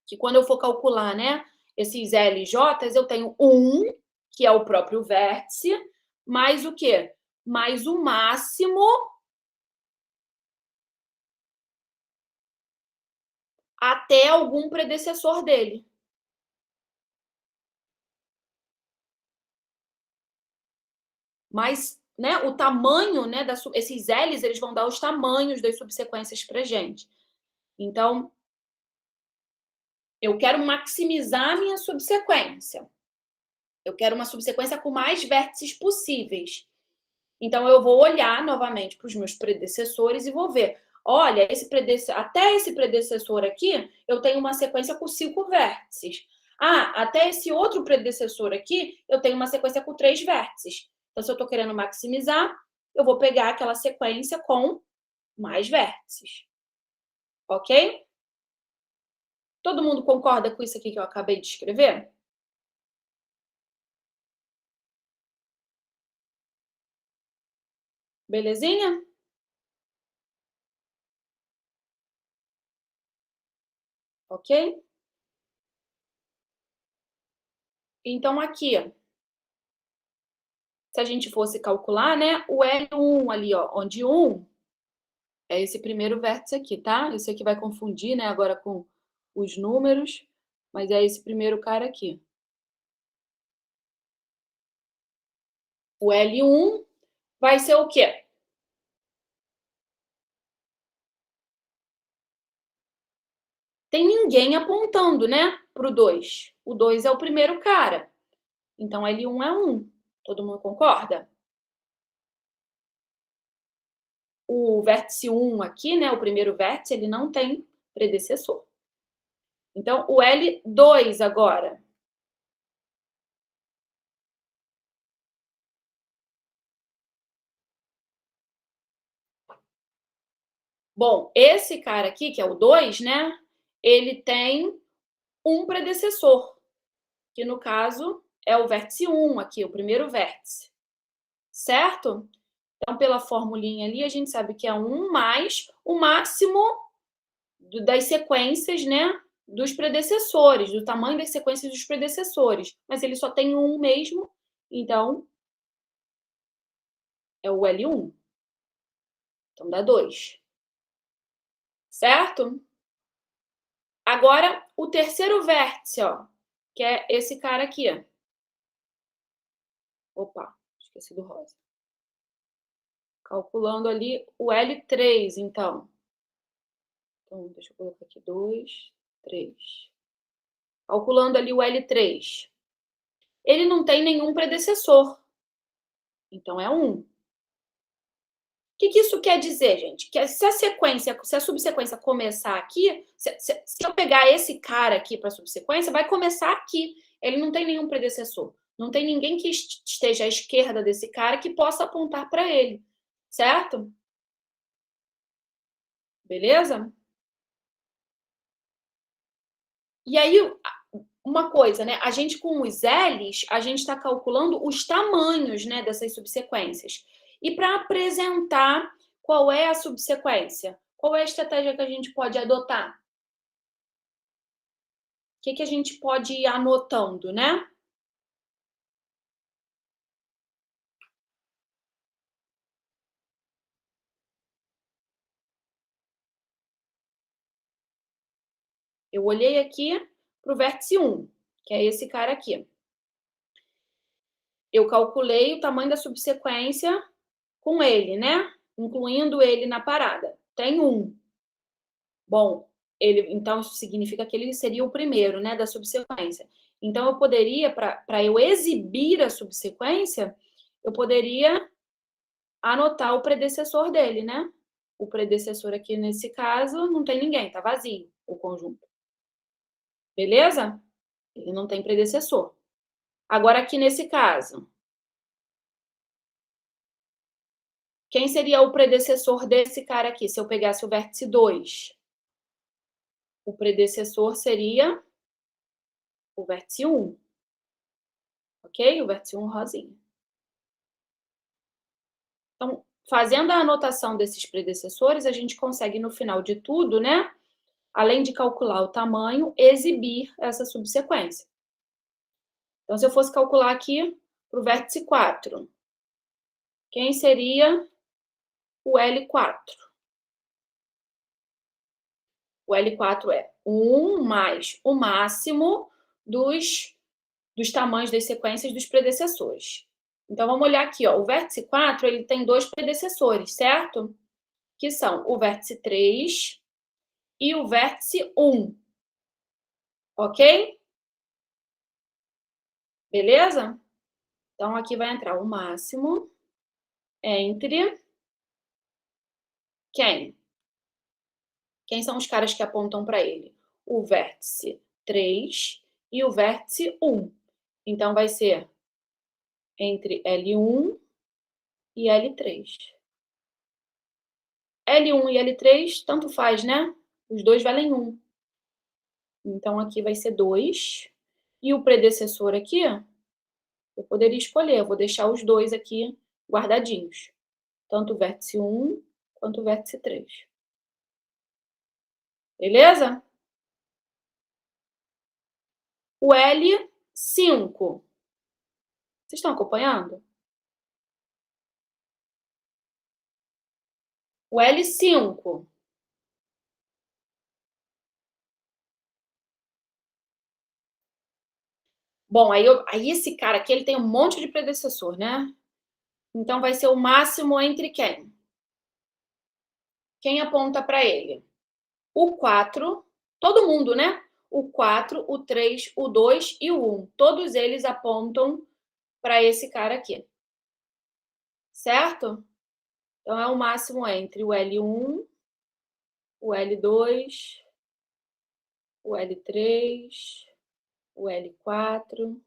que quando eu for calcular, né, esses LJs, eu tenho 1, que é o próprio vértice, mais o quê? Mais o máximo até algum predecessor dele. Mas, né, o tamanho, né, esses L's, eles vão dar os tamanhos das subsequências pra gente. Então, eu quero maximizar a minha subsequência. Eu quero uma subsequência com mais vértices possíveis. Então, eu vou olhar novamente para os meus predecessores e vou ver. Olha, até esse predecessor aqui, eu tenho uma sequência com 5 vértices. Até esse outro predecessor aqui, eu tenho uma sequência com 3 vértices. Então, se eu estou querendo maximizar, eu vou pegar aquela sequência com mais vértices. Ok? Todo mundo concorda com isso aqui que eu acabei de escrever? Belezinha? Ok? Então, aqui, se a gente fosse calcular, né, o L1 ali, ó, onde 1 é esse primeiro vértice aqui, tá? Isso aqui vai confundir, né, agora com os números, mas é esse primeiro cara aqui. O L1 vai ser o quê? Tem ninguém apontando, né, para o 2. O 2 é o primeiro cara. Então, L1 é 1. Todo mundo concorda? O vértice 1 aqui, né, o primeiro vértice, ele não tem predecessor. Então, o L2 agora. Bom, esse cara aqui, que é o 2, né? Ele tem um predecessor, que no caso é o vértice 1 aqui, o primeiro vértice. Certo? Então, pela formulinha ali, a gente sabe que é 1 mais o máximo das sequências, né? Dos predecessores, do tamanho das sequências dos predecessores. Mas ele só tem um mesmo, então é o L1. Então dá 2. Certo? Agora, o terceiro vértice, ó, que é esse cara aqui. Opa, esqueci do rosa. Calculando ali o L3, então. Então, deixa eu colocar aqui 2, 3. Calculando ali o L3. Ele não tem nenhum predecessor. Então, é 1. O que isso quer dizer, gente? Que se a subsequência começar aqui, se eu pegar esse cara aqui para a subsequência, vai começar aqui. Ele não tem nenhum predecessor. Não tem ninguém que esteja à esquerda desse cara que possa apontar para ele. Certo? Beleza? E aí, uma coisa, né? A gente, com os L's, a gente está calculando os tamanhos, né, dessas subsequências. E para apresentar qual é a subsequência, qual é a estratégia que a gente pode adotar? O que a gente pode ir anotando, né? Eu olhei aqui para o vértice 1, que é esse cara aqui. Eu calculei o tamanho da subsequência com ele, né? Incluindo ele na parada. Tem 1. Bom, então isso significa que ele seria o primeiro, né, da subsequência. Então eu poderia, para eu exibir a subsequência, eu poderia anotar o predecessor dele, né? O predecessor aqui nesse caso não tem ninguém, tá vazio o conjunto. Beleza? Ele não tem predecessor. Agora aqui nesse caso, quem seria o predecessor desse cara aqui, se eu pegasse o vértice 2? O predecessor seria o vértice 1. Ok? O vértice 1 rosinha. Então, fazendo a anotação desses predecessores, a gente consegue, no final de tudo, né, além de calcular o tamanho, exibir essa subsequência. Então, se eu fosse calcular aqui para o vértice 4, quem seria o L4? O L4 é 1 mais o máximo dos tamanhos das sequências dos predecessores. Então, vamos olhar aqui, ó. O vértice 4, ele tem 2 predecessores, certo? Que são o vértice 3 e o vértice 1. Ok? Beleza? Então, aqui vai entrar o máximo entre quem? Quem são os caras que apontam para ele? O vértice 3 e o vértice 1. Então, vai ser entre L1 e L3. L1 e L3, tanto faz, né? Os dois valem 1. Então, aqui vai ser 2. E o predecessor aqui, eu poderia escolher. Eu vou deixar os dois aqui guardadinhos. Tanto o vértice 1 quanto o vértice 3. Beleza? O L5. Vocês estão acompanhando? O L5. Bom, aí esse cara aqui, ele tem um monte de predecessor, né? Então, vai ser o máximo entre quem? Quem aponta para ele? O 4, todo mundo, né? O 4, o 3, o 2 e o 1. Todos eles apontam para esse cara aqui. Certo? Então, é o máximo entre o L1, o L2 o L3, o L4.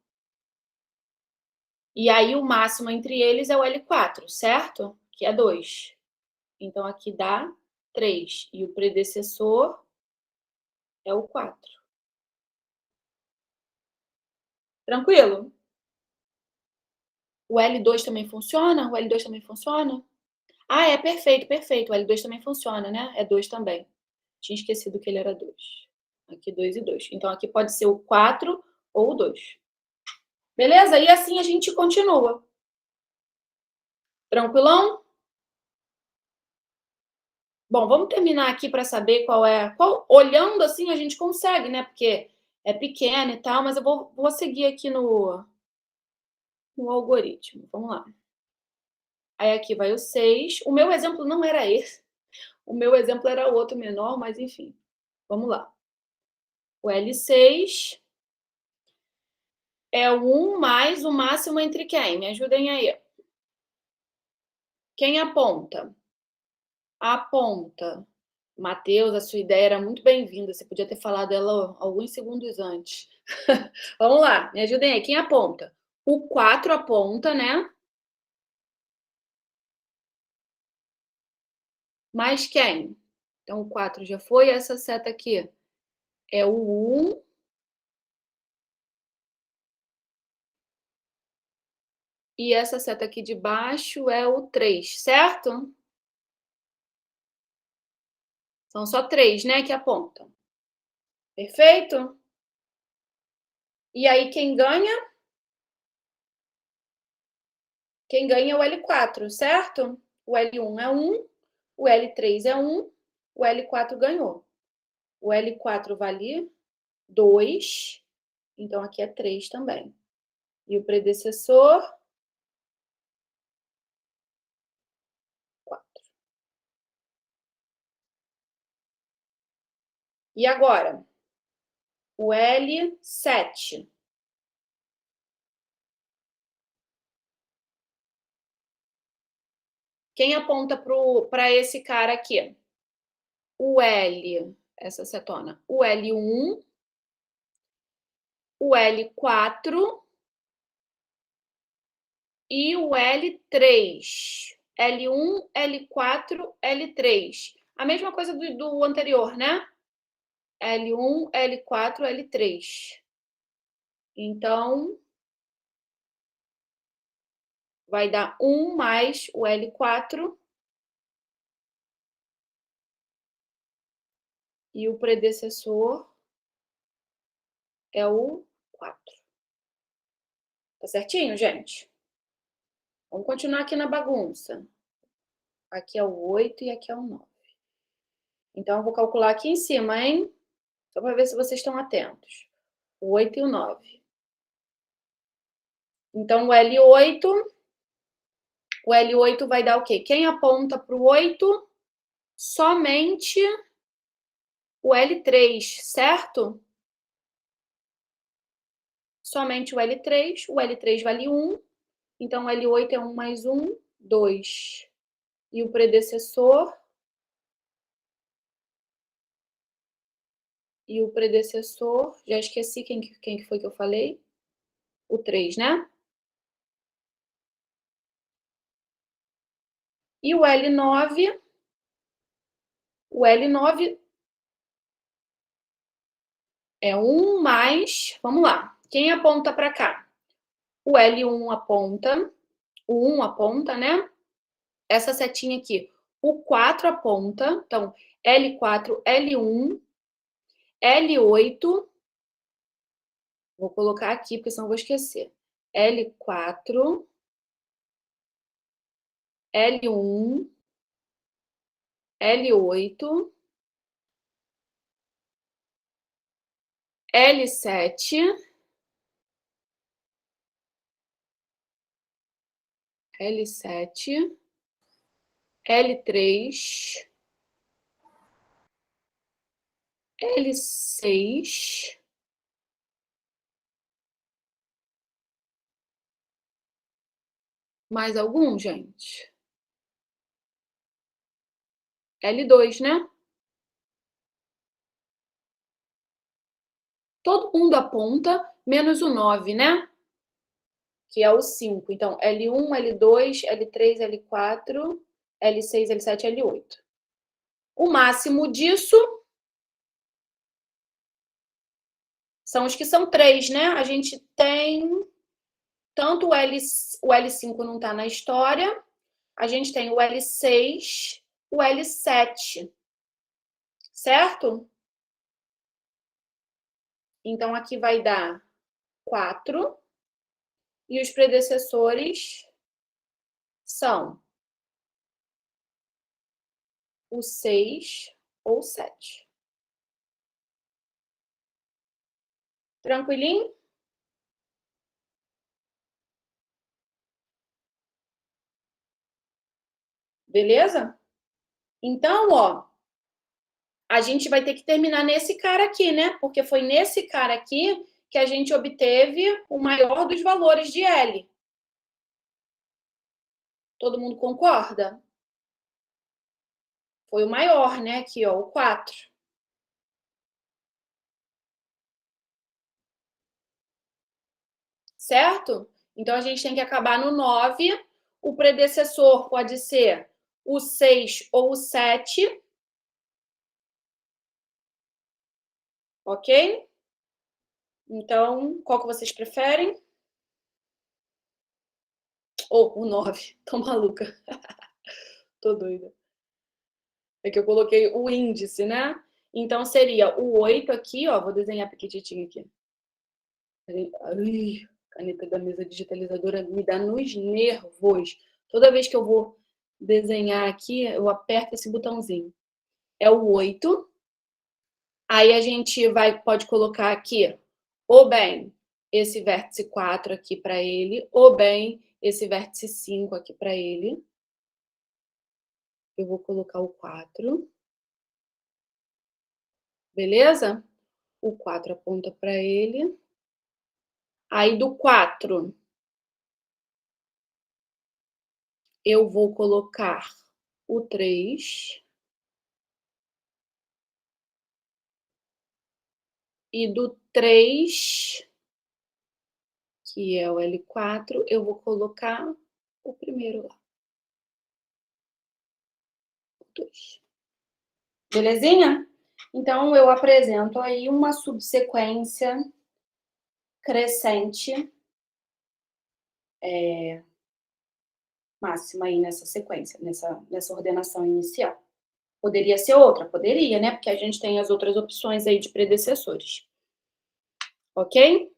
E aí o máximo entre eles é o L4, certo? Que é 2. Então aqui dá 3. E o predecessor é o 4. Tranquilo? O L2 também funciona? O L2 também funciona? Ah, é perfeito, perfeito. O L2 também funciona, né? É 2 também. Tinha esquecido que ele era 2. Aqui 2 e 2. Então aqui pode ser o 4 ou o 2. Beleza? E assim a gente continua. Tranquilão? Bom, vamos terminar aqui para saber olhando assim a gente consegue, né? Porque é pequeno e tal, mas eu vou seguir aqui no algoritmo. Vamos lá. Aí aqui vai o 6. O meu exemplo não era esse. O meu exemplo era outro menor, mas enfim. Vamos lá. O L6 é o 1 mais o máximo entre quem? Me ajudem aí. Quem aponta? Aponta. Matheus, a sua ideia era muito bem-vinda. Você podia ter falado ela alguns segundos antes. Vamos lá, me ajudem aí. Quem aponta? O 4 aponta, né? Mais quem? Então, o 4 já foi. Essa seta aqui é o 1. E essa seta aqui de baixo é o 3, certo? São só 3, né, que apontam. Perfeito? E aí, quem ganha? Quem ganha é o L4, certo? O L1 é 1, o L3 é 1, o L4 ganhou. O L4 vale 2, então aqui é 3 também. E o predecessor, 4. E agora? O L7. Quem aponta para esse cara aqui? O L, essa setona. O L1, o L4 e o L3. L1, L4, L3. A mesma coisa do anterior, né? L1, L4, L3. Então, vai dar 1 mais o L4 e o predecessor é o 4. Tá certinho, gente? Vamos continuar aqui na bagunça. Aqui é o 8 e aqui é o 9. Então, eu vou calcular aqui em cima, hein? Só para ver se vocês estão atentos. O 8 e o 9. Então, o L8 vai dar o quê? Quem aponta para o 8? Somente o L3, certo? Somente o L3. O L3 vale 1. Então, o L8 é 1 mais 1, 2. E o predecessor? E o predecessor, já esqueci quem que foi que eu falei. O 3, né? E o L9 é 1 mais... Vamos lá. Quem aponta para cá? O L1 aponta. O 1 aponta, né? Essa setinha aqui. O 4 aponta. Então, L4, L1, L8. Vou colocar aqui, porque senão eu vou esquecer. L4, L1, L8, L7, L7, L3, L6, mais algum, gente? L2, né? todo mundo aponta, menos o 9, né? Que é o 5. Então, L1, L2, L3, L4, L6, L7, L8. O máximo disso são os que são 3, né? A gente tem tanto o L5 não está na história, a gente tem o L6, o L7, certo? Então, aqui vai dar 4, e os predecessores são o 6 ou 7. Tranquilinho? Beleza? Então, ó, a gente vai ter que terminar nesse cara aqui, né? Porque foi nesse cara aqui que a gente obteve o maior dos valores de L. Todo mundo concorda? Foi o maior, né? Aqui, ó, o 4. Certo? Então, a gente tem que acabar no 9. O predecessor pode ser o 6 ou o 7. Ok? Então, qual que vocês preferem? Ou o 9. Tô maluca. Tô doida. É que eu coloquei o índice, né? Então, seria o 8 aqui, ó. Vou desenhar pequititinho aqui. Ai, caneta da mesa digitalizadora me dá nos nervos. Toda vez que eu vou desenhar aqui, eu aperto esse botãozinho. É o 8. Aí a gente pode colocar aqui, ou bem, esse vértice 4 aqui para ele, ou bem, esse vértice 5 aqui para ele. Eu vou colocar o 4. Beleza? O 4 aponta para ele. Aí do 4, eu vou colocar o 3. E do 3, que é o L4, eu vou colocar o primeiro lá. O 2. Belezinha? Então, eu apresento aí uma subsequência crescente máxima aí nessa sequência, nessa ordenação inicial. Poderia ser outra? Poderia, né? Porque a gente tem as outras opções aí de predecessores. Ok?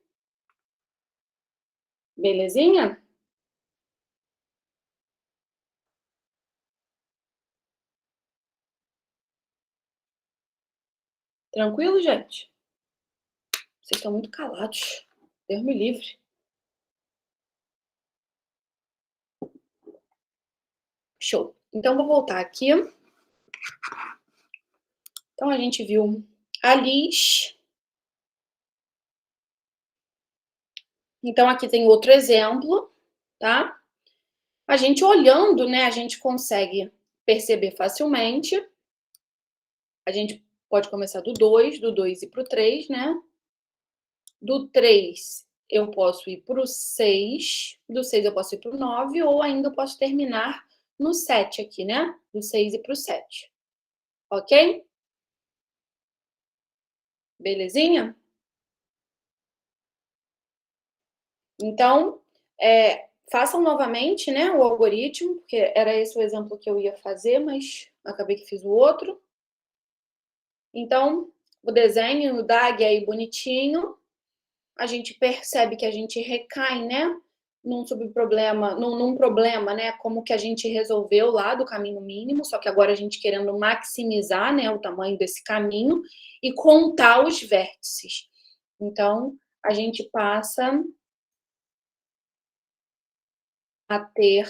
Belezinha? Tranquilo, gente? Vocês estão muito calados. Deus me livre. Show. Então, vou voltar aqui. Então, a gente viu a Liz. Então, aqui tem outro exemplo, tá? A gente olhando, né, a gente consegue perceber facilmente. A gente pode começar do 2 ir para o 3, né? Do 3, eu posso ir para o 6. Do 6, eu posso ir para o 9. Ou ainda eu posso terminar no 7 aqui, né? Do 6 ir para o 7. Ok? Belezinha? Então, façam novamente, né, o algoritmo, porque era esse o exemplo que eu ia fazer, mas acabei que fiz o outro. Então, o desenho, o DAG aí bonitinho, a gente percebe que a gente recai, né, num subproblema, num problema, né, como que a gente resolveu lá do caminho mínimo, só que agora a gente querendo maximizar, né, o tamanho desse caminho e contar os vértices. Então, a gente passa a ter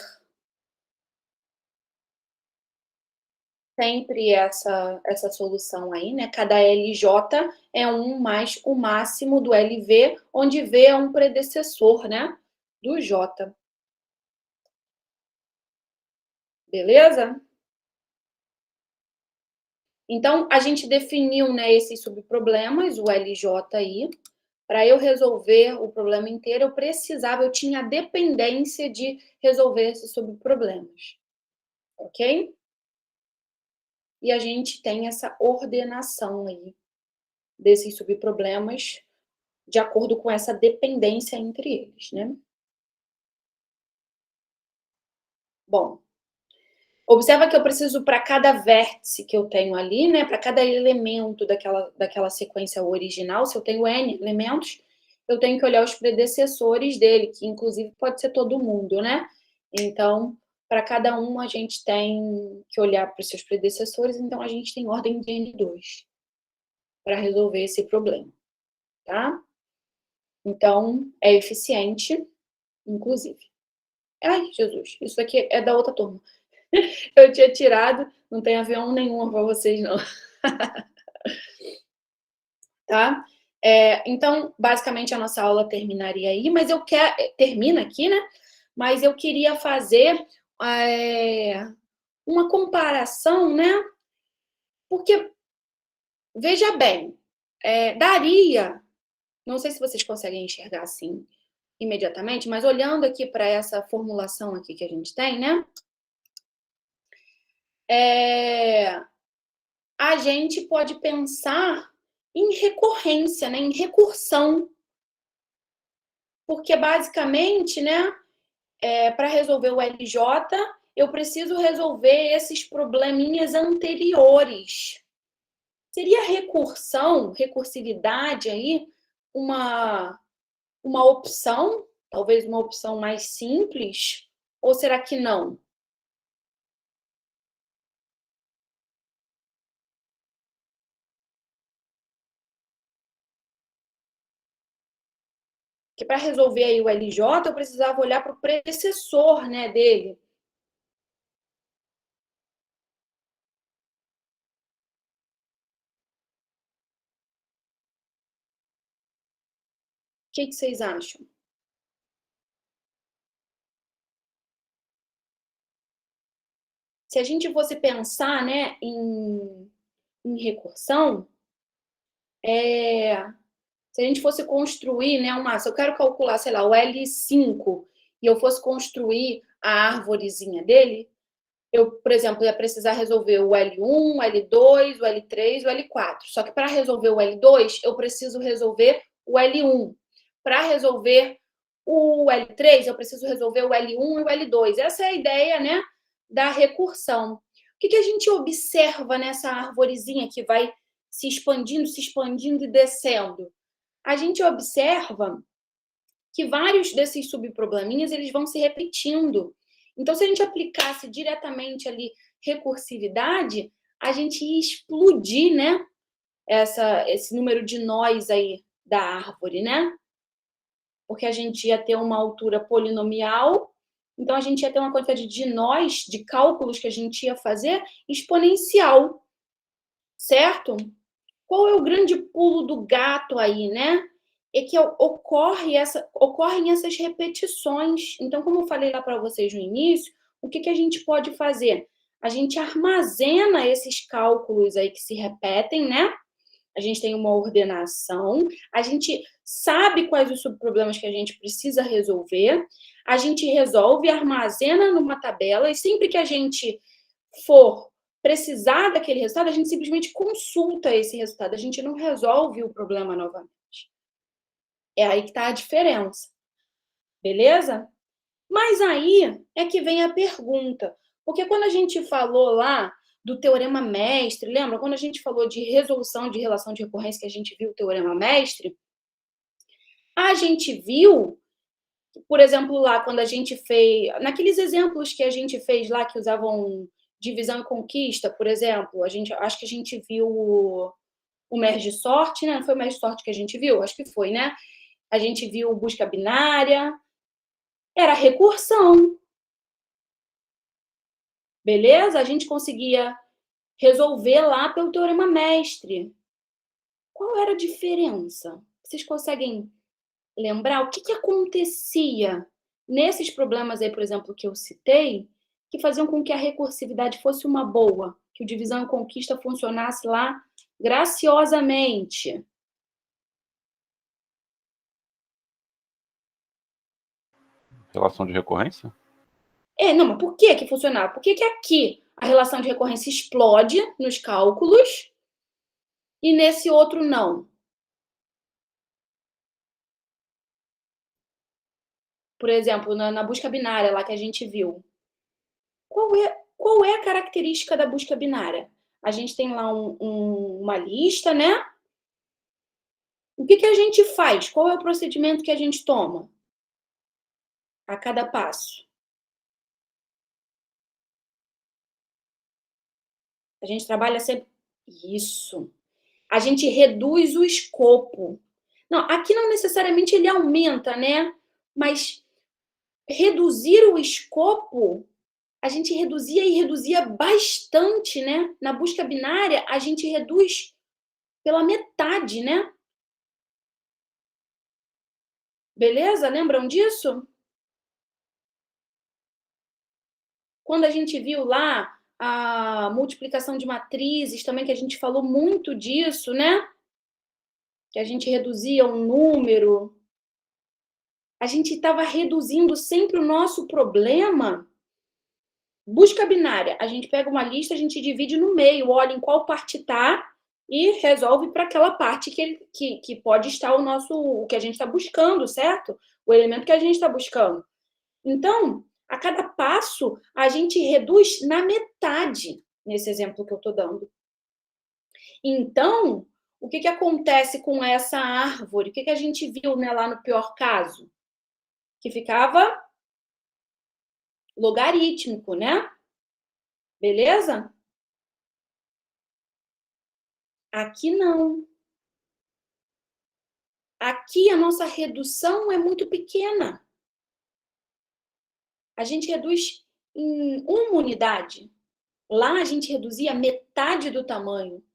sempre essa solução aí, né? Cada LJ é 1 mais o máximo do LV, onde V é um predecessor, né, do J. Beleza? Então, a gente definiu, né, esses subproblemas, o LJ aí. Para eu resolver o problema inteiro, eu tinha a dependência de resolver esses subproblemas, ok? E a gente tem essa ordenação aí desses subproblemas de acordo com essa dependência entre eles, né? Bom, observa que eu preciso para cada vértice que eu tenho ali, né, para cada elemento daquela sequência original, se eu tenho N elementos, eu tenho que olhar os predecessores dele, que inclusive pode ser todo mundo, né? Então, para cada um a gente tem que olhar para os seus predecessores, então a gente tem ordem de N2 para resolver esse problema, tá? Então, é eficiente, inclusive. Ai, Jesus, isso aqui é da outra turma. Eu tinha tirado, não tem avião nenhum para vocês, não. Tá? Então, basicamente, a nossa aula terminaria aí, mas eu quero. Termina aqui, né? Mas eu queria fazer uma comparação, né? Porque, veja bem, daria. Não sei se vocês conseguem enxergar assim imediatamente, mas olhando aqui para essa formulação aqui que a gente tem, né? A gente pode pensar em recorrência, né, em recursão. Porque, basicamente, né, para resolver o LJ, eu preciso resolver esses probleminhas anteriores. Seria recursão, recursividade aí, uma opção? Talvez uma opção mais simples? Ou será que não? Que para resolver aí o LJ, eu precisava olhar para o predecessor, né, dele. O que vocês acham? Se a gente fosse pensar, né, em recursão, se a gente fosse construir, né, se eu quero calcular, sei lá, o L5 e eu fosse construir a árvorezinha dele, eu, por exemplo, ia precisar resolver o L1, o L2, o L3, o L4. Só que para resolver o L2, eu preciso resolver o L1. Para resolver o L3, eu preciso resolver o L1 e o L2. Essa é a ideia, né, da recursão. O que a gente observa nessa arvorezinha que vai se expandindo e descendo? A gente observa que vários desses subprobleminhas eles vão se repetindo. Então, se a gente aplicasse diretamente ali recursividade, a gente ia explodir, né, esse número de nós aí da árvore, né? Porque a gente ia ter uma altura polinomial, então a gente ia ter uma quantidade de nós, de cálculos que a gente ia fazer, exponencial, certo? Qual é o grande pulo do gato aí, né? É que ocorrem essas repetições. Então, como eu falei lá para vocês no início, o que a gente pode fazer? A gente armazena esses cálculos aí que se repetem, né? A gente tem uma ordenação, a gente sabe quais os subproblemas que a gente precisa resolver, a gente resolve, armazena numa tabela, e sempre que a gente for precisar daquele resultado, a gente simplesmente consulta esse resultado, a gente não resolve o problema novamente. É aí que está a diferença, beleza? Mas aí é que vem a pergunta, porque quando a gente falou lá do teorema mestre, lembra? Quando a gente falou de resolução de relação de recorrência, que a gente viu o teorema mestre, a gente viu, por exemplo, lá quando a gente fez, naqueles exemplos que a gente fez lá que usavam divisão e conquista, por exemplo, acho que a gente viu o merge sorte, né? Não foi o merge sorte que a gente viu? Acho que foi, né? A gente viu busca binária, era recursão. Beleza? A gente conseguia resolver lá pelo teorema mestre. Qual era a diferença? Vocês conseguem lembrar o que acontecia nesses problemas aí, por exemplo, que eu citei, que faziam com que a recursividade fosse uma boa? que o divisão e conquista funcionasse lá graciosamente. Relação de recorrência? Não, mas por que funcionava? Por que aqui a relação de recorrência explode nos cálculos e nesse outro não? Por exemplo, na busca binária lá que a gente viu. Qual é a característica da busca binária? A gente tem lá uma lista, né? O que a gente faz? Qual é o procedimento que a gente toma a cada passo? A gente trabalha sempre... Isso. A gente reduz o escopo. Não, aqui não necessariamente ele aumenta, né? Mas reduzir o escopo, a gente reduzia e reduzia bastante, né? Na busca binária, a gente reduz pela metade, né? Beleza? Lembram disso? Quando a gente viu lá a multiplicação de matrizes, também que a gente falou muito disso, né? Que a gente reduzia um número. A gente estava reduzindo sempre o nosso problema. Busca binária. A gente pega uma lista, a gente divide no meio, olha em qual parte está e resolve para aquela parte que pode estar o que a gente está buscando, certo? O elemento que a gente está buscando. Então, a cada passo, a gente reduz na metade, nesse exemplo que eu estou dando. Então, o que acontece com essa árvore? O que a gente viu, né, lá no pior caso? Que ficava logarítmico, né? Beleza? Aqui não. Aqui a nossa redução é muito pequena. A gente reduz em uma unidade. Lá a gente reduzia metade do tamanho.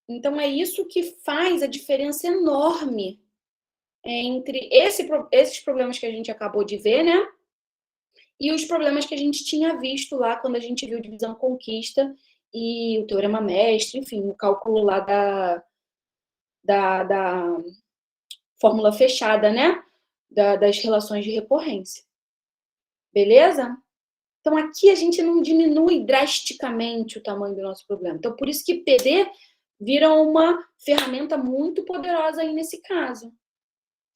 Então é isso que faz a diferença enorme entre esses problemas que a gente acabou de ver, né? E os problemas que a gente tinha visto lá quando a gente viu divisão conquista e o teorema mestre, enfim, o cálculo lá da fórmula fechada, né? Das relações de recorrência. Beleza? Então, aqui a gente não diminui drasticamente o tamanho do nosso problema. Então, por isso que PD vira uma ferramenta muito poderosa aí nesse caso.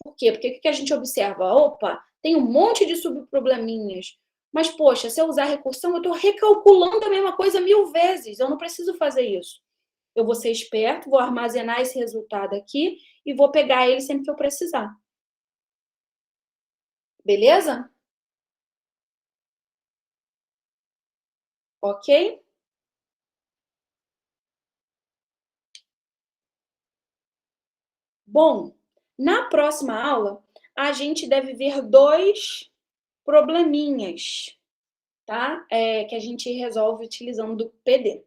Por quê? Porque o que a gente observa? Opa, tem um monte de subprobleminhas. Mas, poxa, se eu usar recursão, eu estou recalculando a mesma coisa 1000 vezes. Eu não preciso fazer isso. Eu vou ser esperto, vou armazenar esse resultado aqui e vou pegar ele sempre que eu precisar. Beleza? Ok? Bom, na próxima aula, a gente deve ver 2 probleminhas, tá? Que a gente resolve utilizando o PD.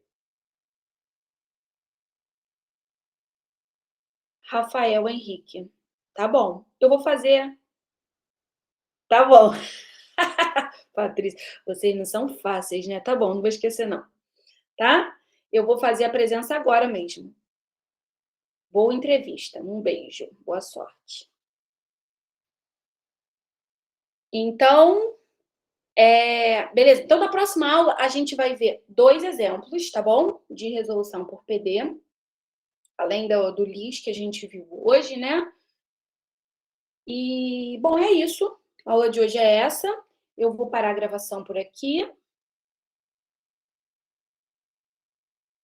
Rafael Henrique. Tá bom. Eu vou fazer... Tá bom. Patrícia, vocês não são fáceis, né? Tá bom, não vou esquecer, não. Tá? Eu vou fazer a presença agora mesmo. Boa entrevista. Um beijo. Boa sorte. Então, beleza. Então, na próxima aula, a gente vai ver 2 exemplos, tá bom? De resolução por PD. Além do LIS que a gente viu hoje, né? E, bom, é isso. A aula de hoje é essa. Eu vou parar a gravação por aqui.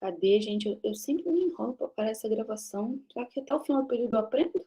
Cadê, gente? Eu sempre me enrolo para parar essa gravação. Será que até o final do período eu aprendo?